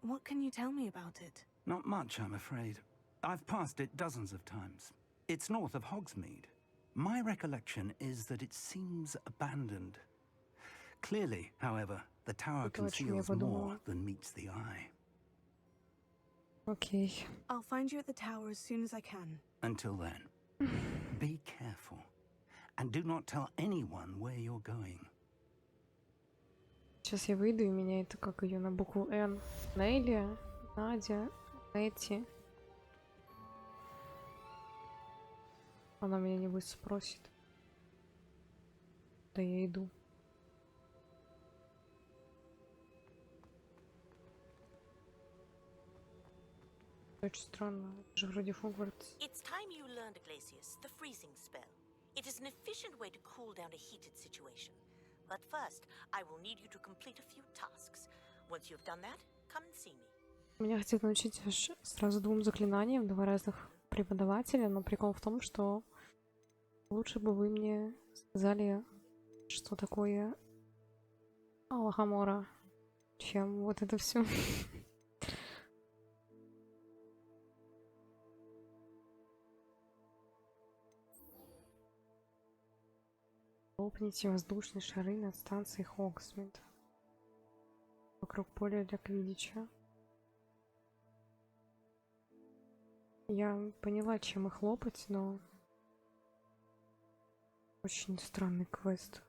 What can you tell me about it? Not much, I'm afraid. I've passed it dozens of times. It's north of Hogsmeade. My recollection is that it seems abandoned. Clearly, however, the tower Это о чем я conceals more подумала. than meets the eye. Окей. I'll find you at the tower as soon as I can. Until then, be careful. And do not tell anyone where you're going. Сейчас я выйду, и меня это как ее на букву Н. Нелли, Надя, Нэти. Она меня небось спросит. Да я иду. Очень странно. Это же вроде Hogwarts. It's time you learned, Glacius, the freezing spell. It is an efficient way to cool down a heated situation. But first, I will need you to complete a few tasks. Once you've done that, come and see me. Меня хотят научить аж сразу двум заклинаниям, два разных преподавателя, но прикол в том, что лучше бы вы мне сказали, что такое Алахамора, чем вот это все. Лопните воздушные шары над станцией Хогсмит. Вокруг поля для квиддича. Я поняла, чем их лопать, но очень странный квест.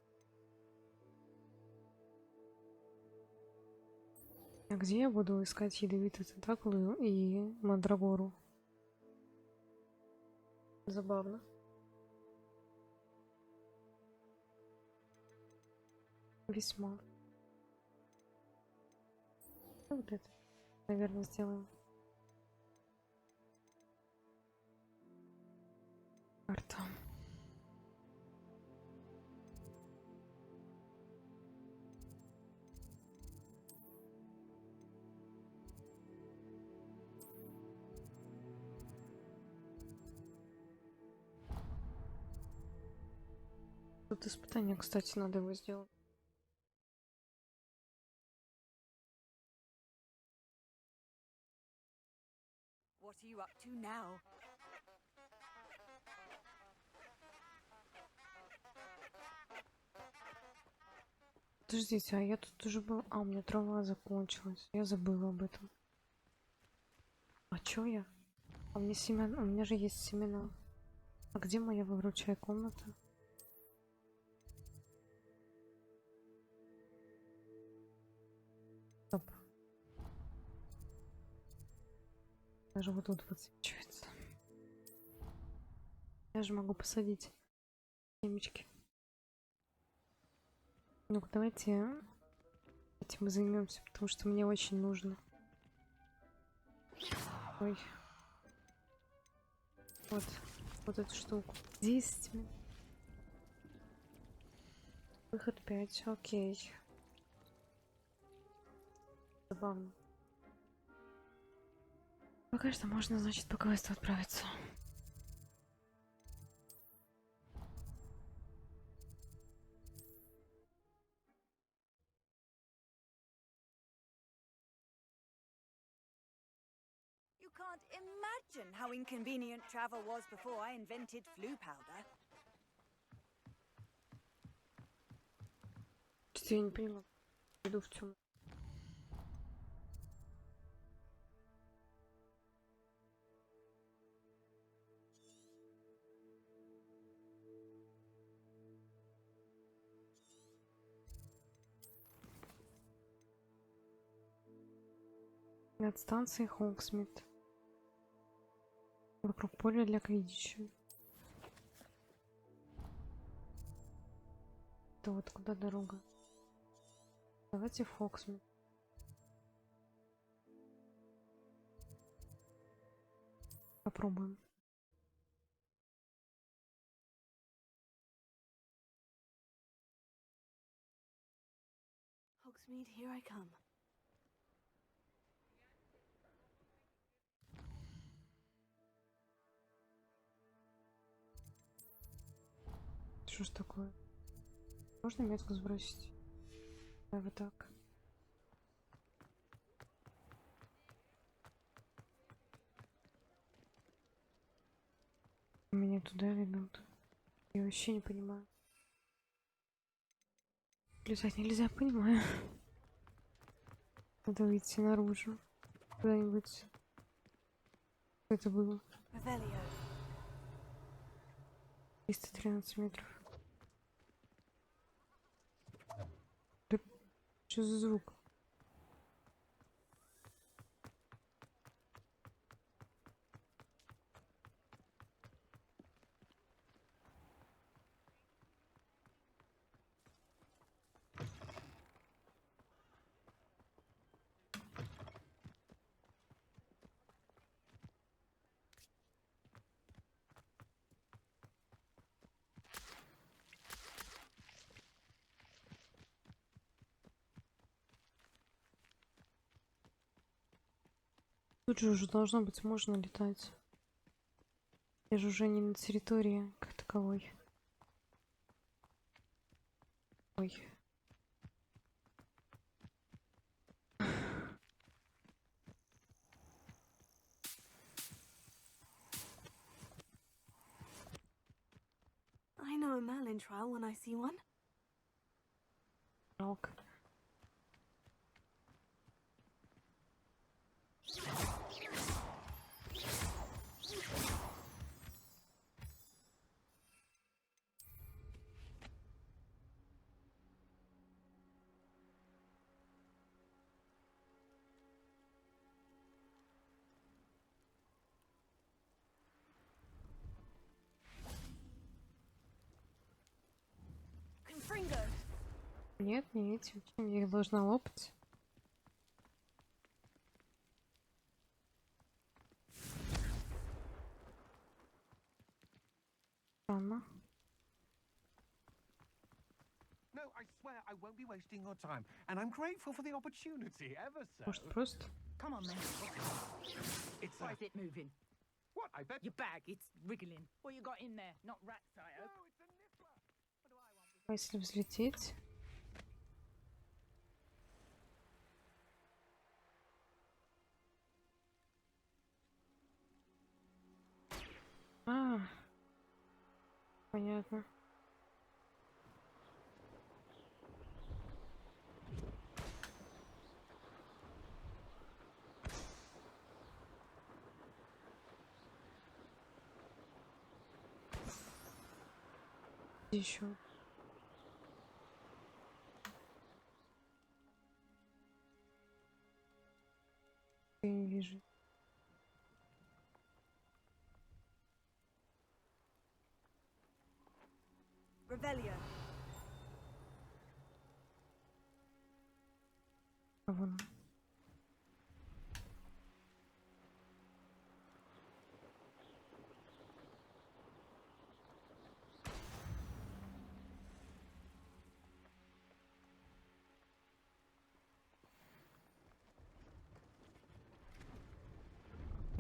А где я буду искать ядовитую тентакулу и мандрагору? Забавно. Весьма. Вот это, наверное, сделаем. Карта. Тут испытание, кстати, надо его сделать. What are you up to now? Подождите, а я тут уже был... А, у меня трава закончилась. Я забыла об этом. А чё я? А у меня семена... У меня же есть семена. А где моя выручай-комната? Стоп. Даже вот тут подсвечивается. Я же могу посадить семечки. Ну-ка, давайте этим займемся, потому что мне очень нужно. Ой. Вот эту штуку. 10 минут. Выход 5, окей. Забавно. Пока что можно, значит, по квесту отправиться. You can't imagine how inconvenient travel was before I invented flu powder. Что я не поняла. Иду в чем. От станции Хогсмит. Вокруг поля для квиддича. Это вот куда дорога? Давайте в Хогсмит. Попробуем. Hogsmeade, here I come. Что ж такое? Можно метку сбросить? Давай вот так. Меня туда ведут. Я вообще не понимаю. Летать нельзя, понимаю. Надо выйти наружу. Куда-нибудь. Что это было? Revelio. 313 метров. Да, что за звук? Тут же уже должно быть можно летать. Я же уже не на территории как таковой. Ой. I know a Merlin trial when I see one. Жалко. Confringo. Нет, не этим. Чем я их должна лопать? Странно. No, I swear I won't be wasting your time, and I'm grateful for the opportunity, ever so. Может, просто? Come on, then. It's Why is it moving? What? I bet. Your bag, it's wriggling. What you got in there? Not rats, I hope. No, it's a niffler. А если взлететь? А, понятно. Еще. Я не вижу. Revelio. А вон.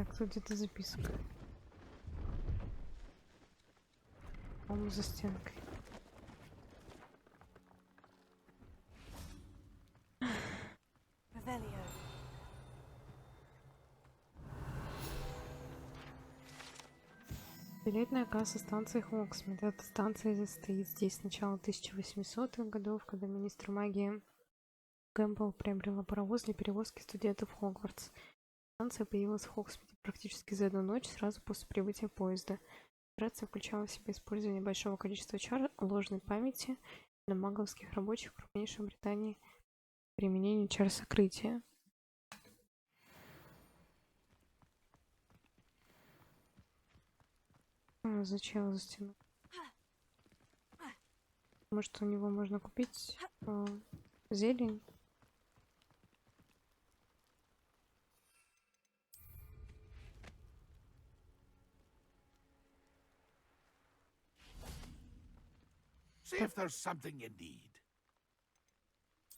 Так, тут где-то записка. По-моему, за стенкой. Revelio. Билетная касса станции Хоксмит. Эта станция стоит здесь с начала 1800-х годов, когда министр магии Гэмбл приобрела паровоз для перевозки студентов в Хогвартс. Станция появилась в Хоксмите практически за одну ночь сразу после прибытия поезда. Операция включала в себя использование большого количества чар ложной памяти для маговских рабочих в крупнейшей Британии, применение чар сокрытия. Зачем за стену? Может, у него можно купить зелень? See if there's something you need.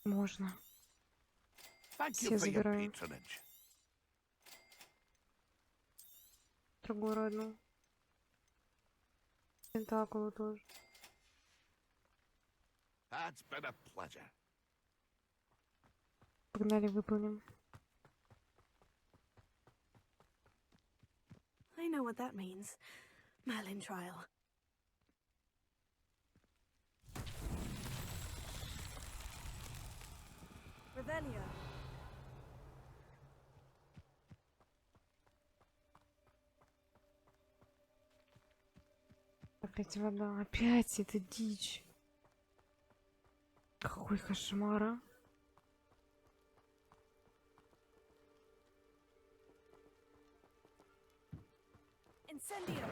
Можно. Thank Все you for your забираю. patronage. Другую одну. Тентакулу тоже. That's been a pleasure. Погнали, выполним. I know what that means. Merlin trial. Revelio. Опять вода. Опять это дичь. Какой кошмар, а? Incendio.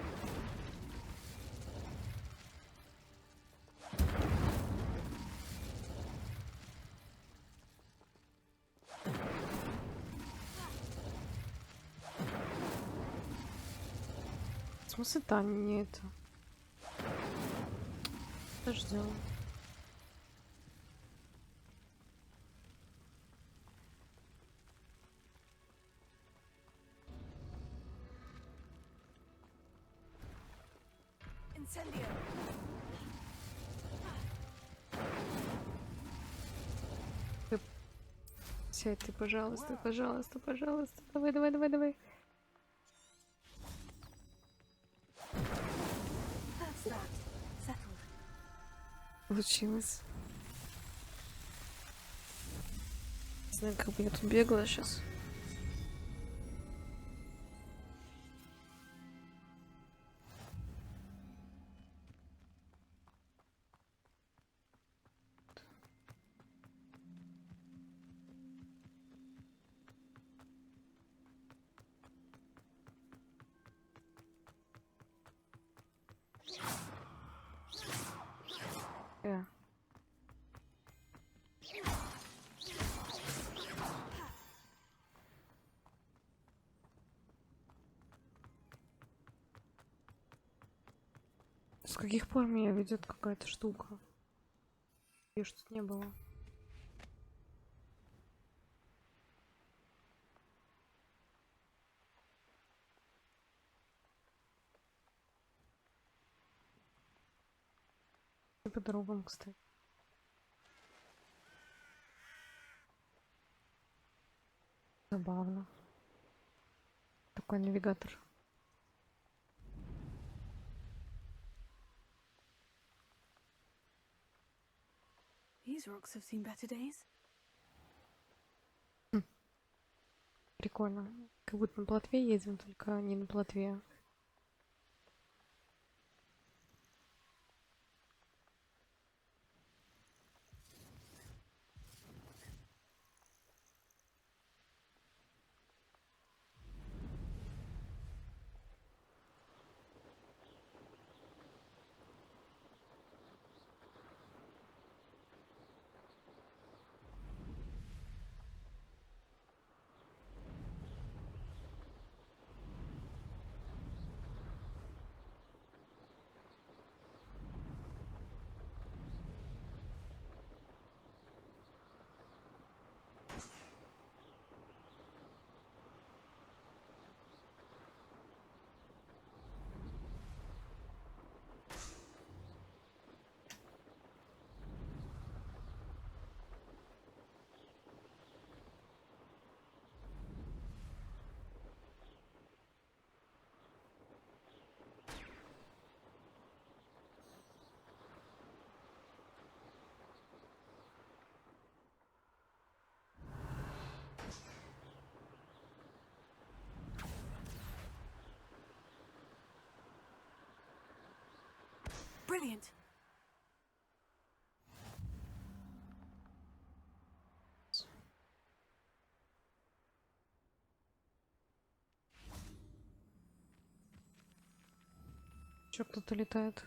В смысле, Таня не это? Подождем. Incendio. Сядь ты, пожалуйста, пожалуйста, пожалуйста. Давай, давай, давай, давай. That's that. Settled. Получилось. Не знаю, как бы я тут бегала сейчас. С каких пор меня ведет какая-то штука? Ее что-то не было. И по дорогам, кстати. Забавно. Такой навигатор. These rocks have seen better days. Прикольно. Как будто на плотве едем, только не на плотве. Brilliant. Чё, кто-то летает?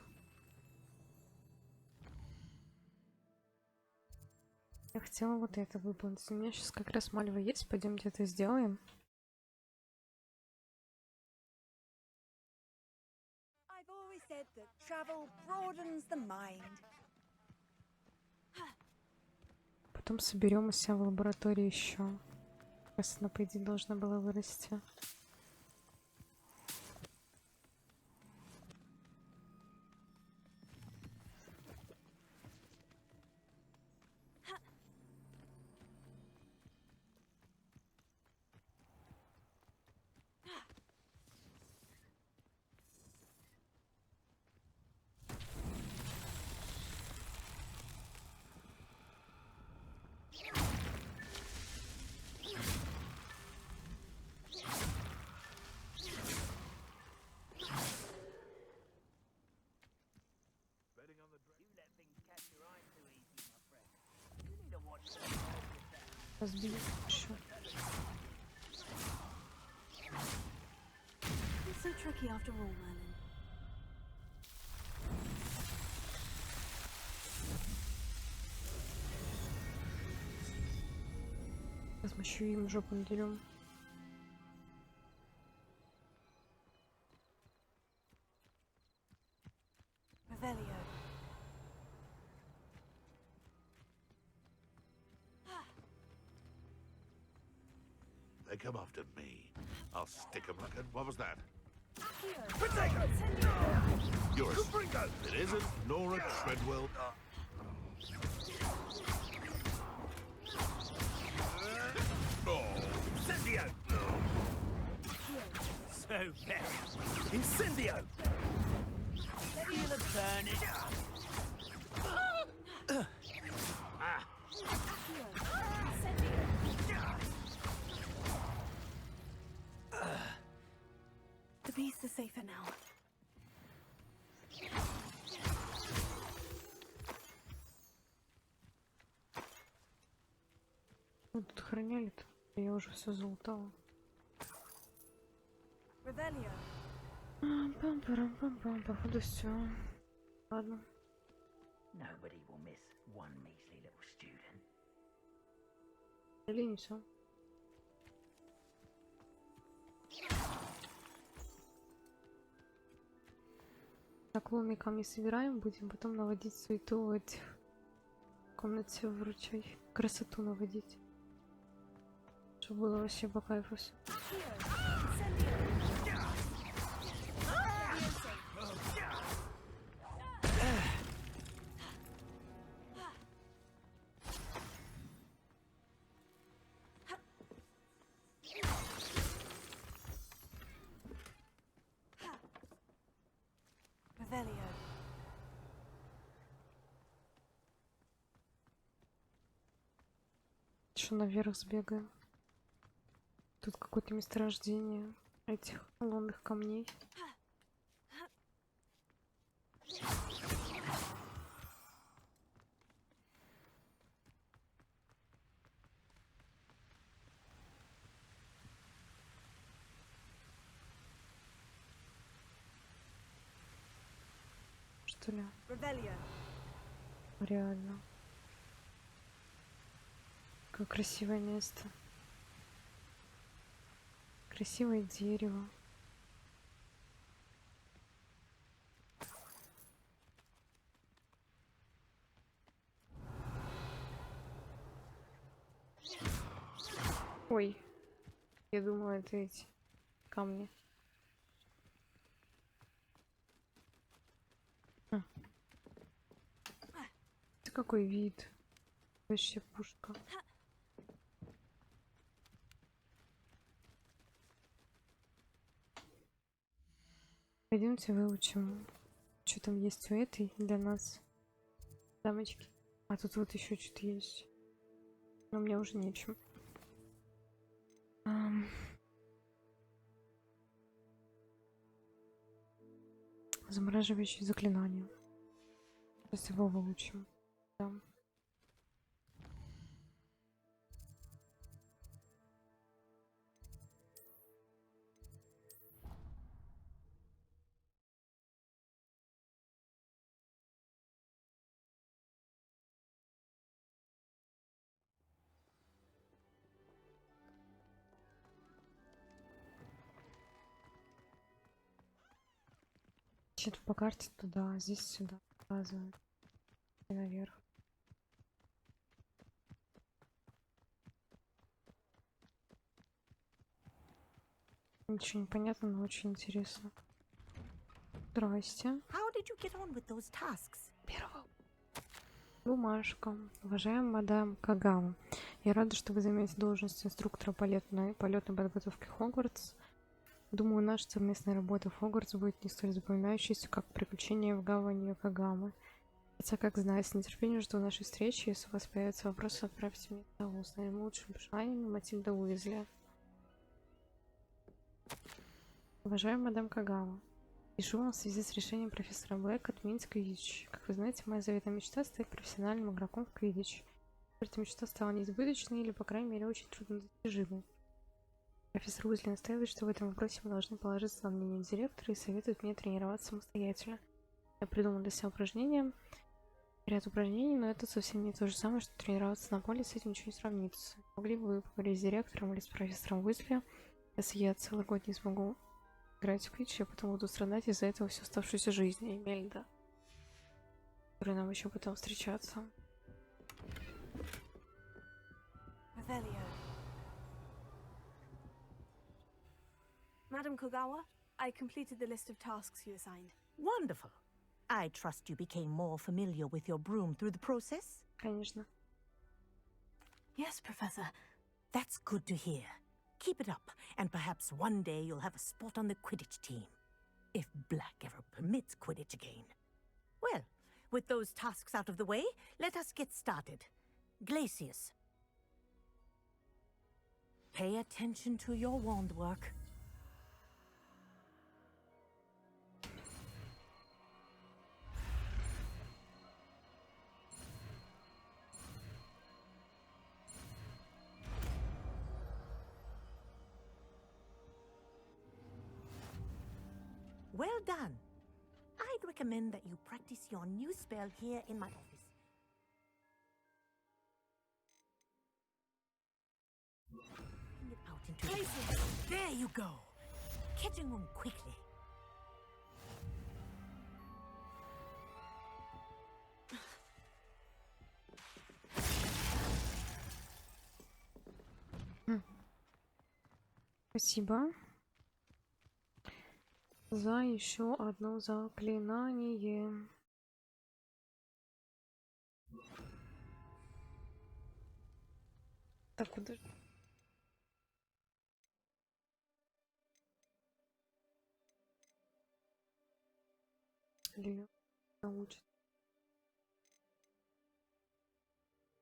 Я хотела вот это выполнить. У меня сейчас как раз мальва есть. Пойдемте это сделаем. I've always said that travel broadens the mind. Потом соберем у себя в лаборатории еще. Раз она, по идее, должна была вырасти. Разбили еще. It's so tricky after all, Merlin. Сейчас мы еще им жопу надерем. Revelio. They come after me. I'll stick 'em like a... What was that? You're a... It isn't Nora Treadwell. Incendio! So very. Incendio! Feel a burning. The beasts are safer now. Мы тут храняли-то. Я уже все залутала. Revelio. Пам-парам-пам-пам. Походу все. Ладно. Nobody will miss one measly little student. Или не все. Так, лунные камни собираем, будем потом наводить суету в этих в комнате выручай. Красоту наводить. Чтобы было вообще по кайфу все. Revelio. Еще наверх сбегаем. Тут какое-то месторождение этих лунных камней. Что ли? Revelio. Реально. Какое красивое место. Красивое дерево. Ой, я думала, это эти камни. Это какой вид? Вообще пушка. Пойдемте выучим, что там есть у этой для нас дамочки. А тут вот еще что-то есть. Но мне уже нечем. Замораживающие заклинания. Сейчас его выучим. Да. Значит, по карте туда, а здесь сюда показывают. И наверх. Ничего не понятно, но очень интересно. Здрасте. How did you get on with those tasks? Бумажка. Уважаемая мадам Кагава, я рада, что вы займете должность инструктора полетной подготовки Хогвартс. Думаю, наша совместная работа в Хогвартс будет не столь запоминающейся, как приключения в гавани Кагамы. Хотя, как знать, с нетерпением жду нашей встречи. Если у вас появятся вопросы, отправьте мне того. С наими лучшими пожеланиями, Матильда Уизли. Уважаемая мадам Кагава, пишу вам в связи с решением профессора Блэка отменить квиддич. Как вы знаете, моя заветная мечта стать профессиональным игроком в квиддич. Эта мечта стала неизбыточной или, по крайней мере, очень труднодостижимой. Профессор Уизли настаивает, что в этом вопросе мы должны положиться на мнение директора и советует мне тренироваться самостоятельно. Я придумал для себя ряд упражнений, но это совсем не то же самое, что тренироваться на поле, с этим ничего не сравнится. Могли бы вы поговорить с директором или с профессором Уизли? Если я целый год не смогу играть в квиддич, я потом буду страдать из-за этого всю оставшуюся жизнь. Эмельда, которой нам еще потом встречаться. Madam Kogawa, I completed the list of tasks you assigned. Wonderful. I trust you became more familiar with your broom through the process? Конечно. Yes, Professor. That's good to hear. Keep it up, and perhaps one day you'll have a spot on the Quidditch team. If Black ever permits Quidditch again. Well, with those tasks out of the way, let us get started. Glacius. Pay attention to your wand work. Well done. I'd recommend that you practice your new spell here in my office. Bring it out into the... There you go. Catching on quickly. Спасибо за еще одно заклинание. Так, куда же? Лилия научит.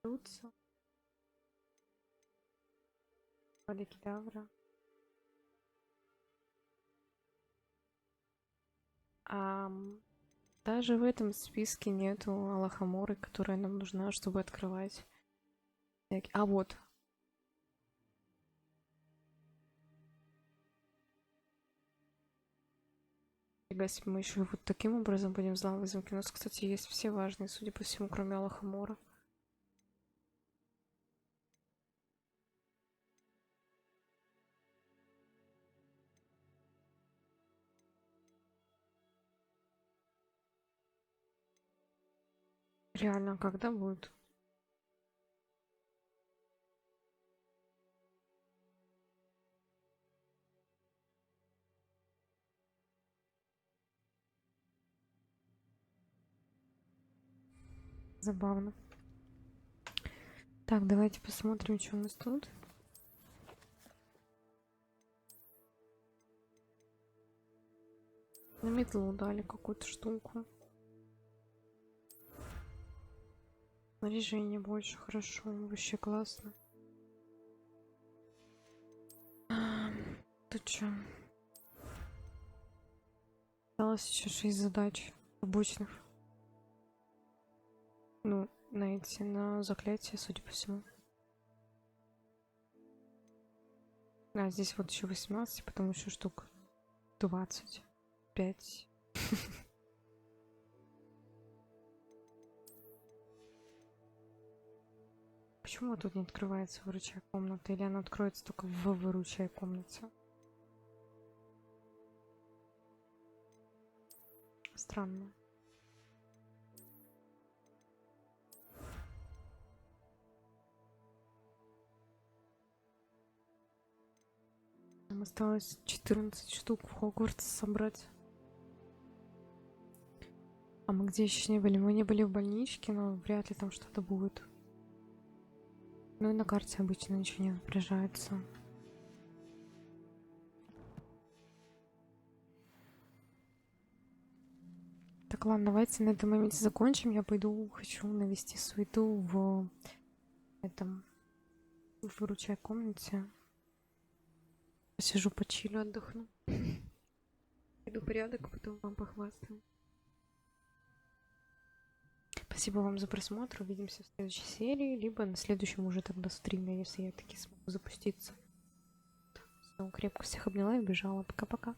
Рутся. Поликедавра. Даже в этом списке нету Алахаморы, которая нам нужна, чтобы открывать. А вот. Если мы еще вот таким образом будем взламывать замки. У нас, кстати, есть все важные, судя по всему, кроме Алахамора. Реально, когда будет? Забавно. Так, давайте посмотрим, что у нас тут. На метлу дали какую-то штуку. Снаряжение больше, хорошо, вообще классно. Тут что? Осталось еще 6 задач обычных. Ну, на заклятие, судя по всему. А, здесь вот еще 18, потом еще штук 25. Почему тут не открывается выручай-комната? Или она откроется только в выручай-комнате? Странно. Нам осталось 14 штук в Хогвартс собрать. А мы где еще не были? Мы не были в больничке, но вряд ли там что-то будет. Ну и на карте обычно ничего не отображается. Так, ладно, давайте на этом моменте закончим. Я пойду, хочу навести суету в этом в выручай-комнате. Посижу, почилю, отдохну. Иду порядок, потом вам похвастаю. Спасибо вам за просмотр. Увидимся в следующей серии, либо на следующем уже тогда стриме, если я таки смогу запуститься. Все, крепко всех обняла и бежала. Пока-пока.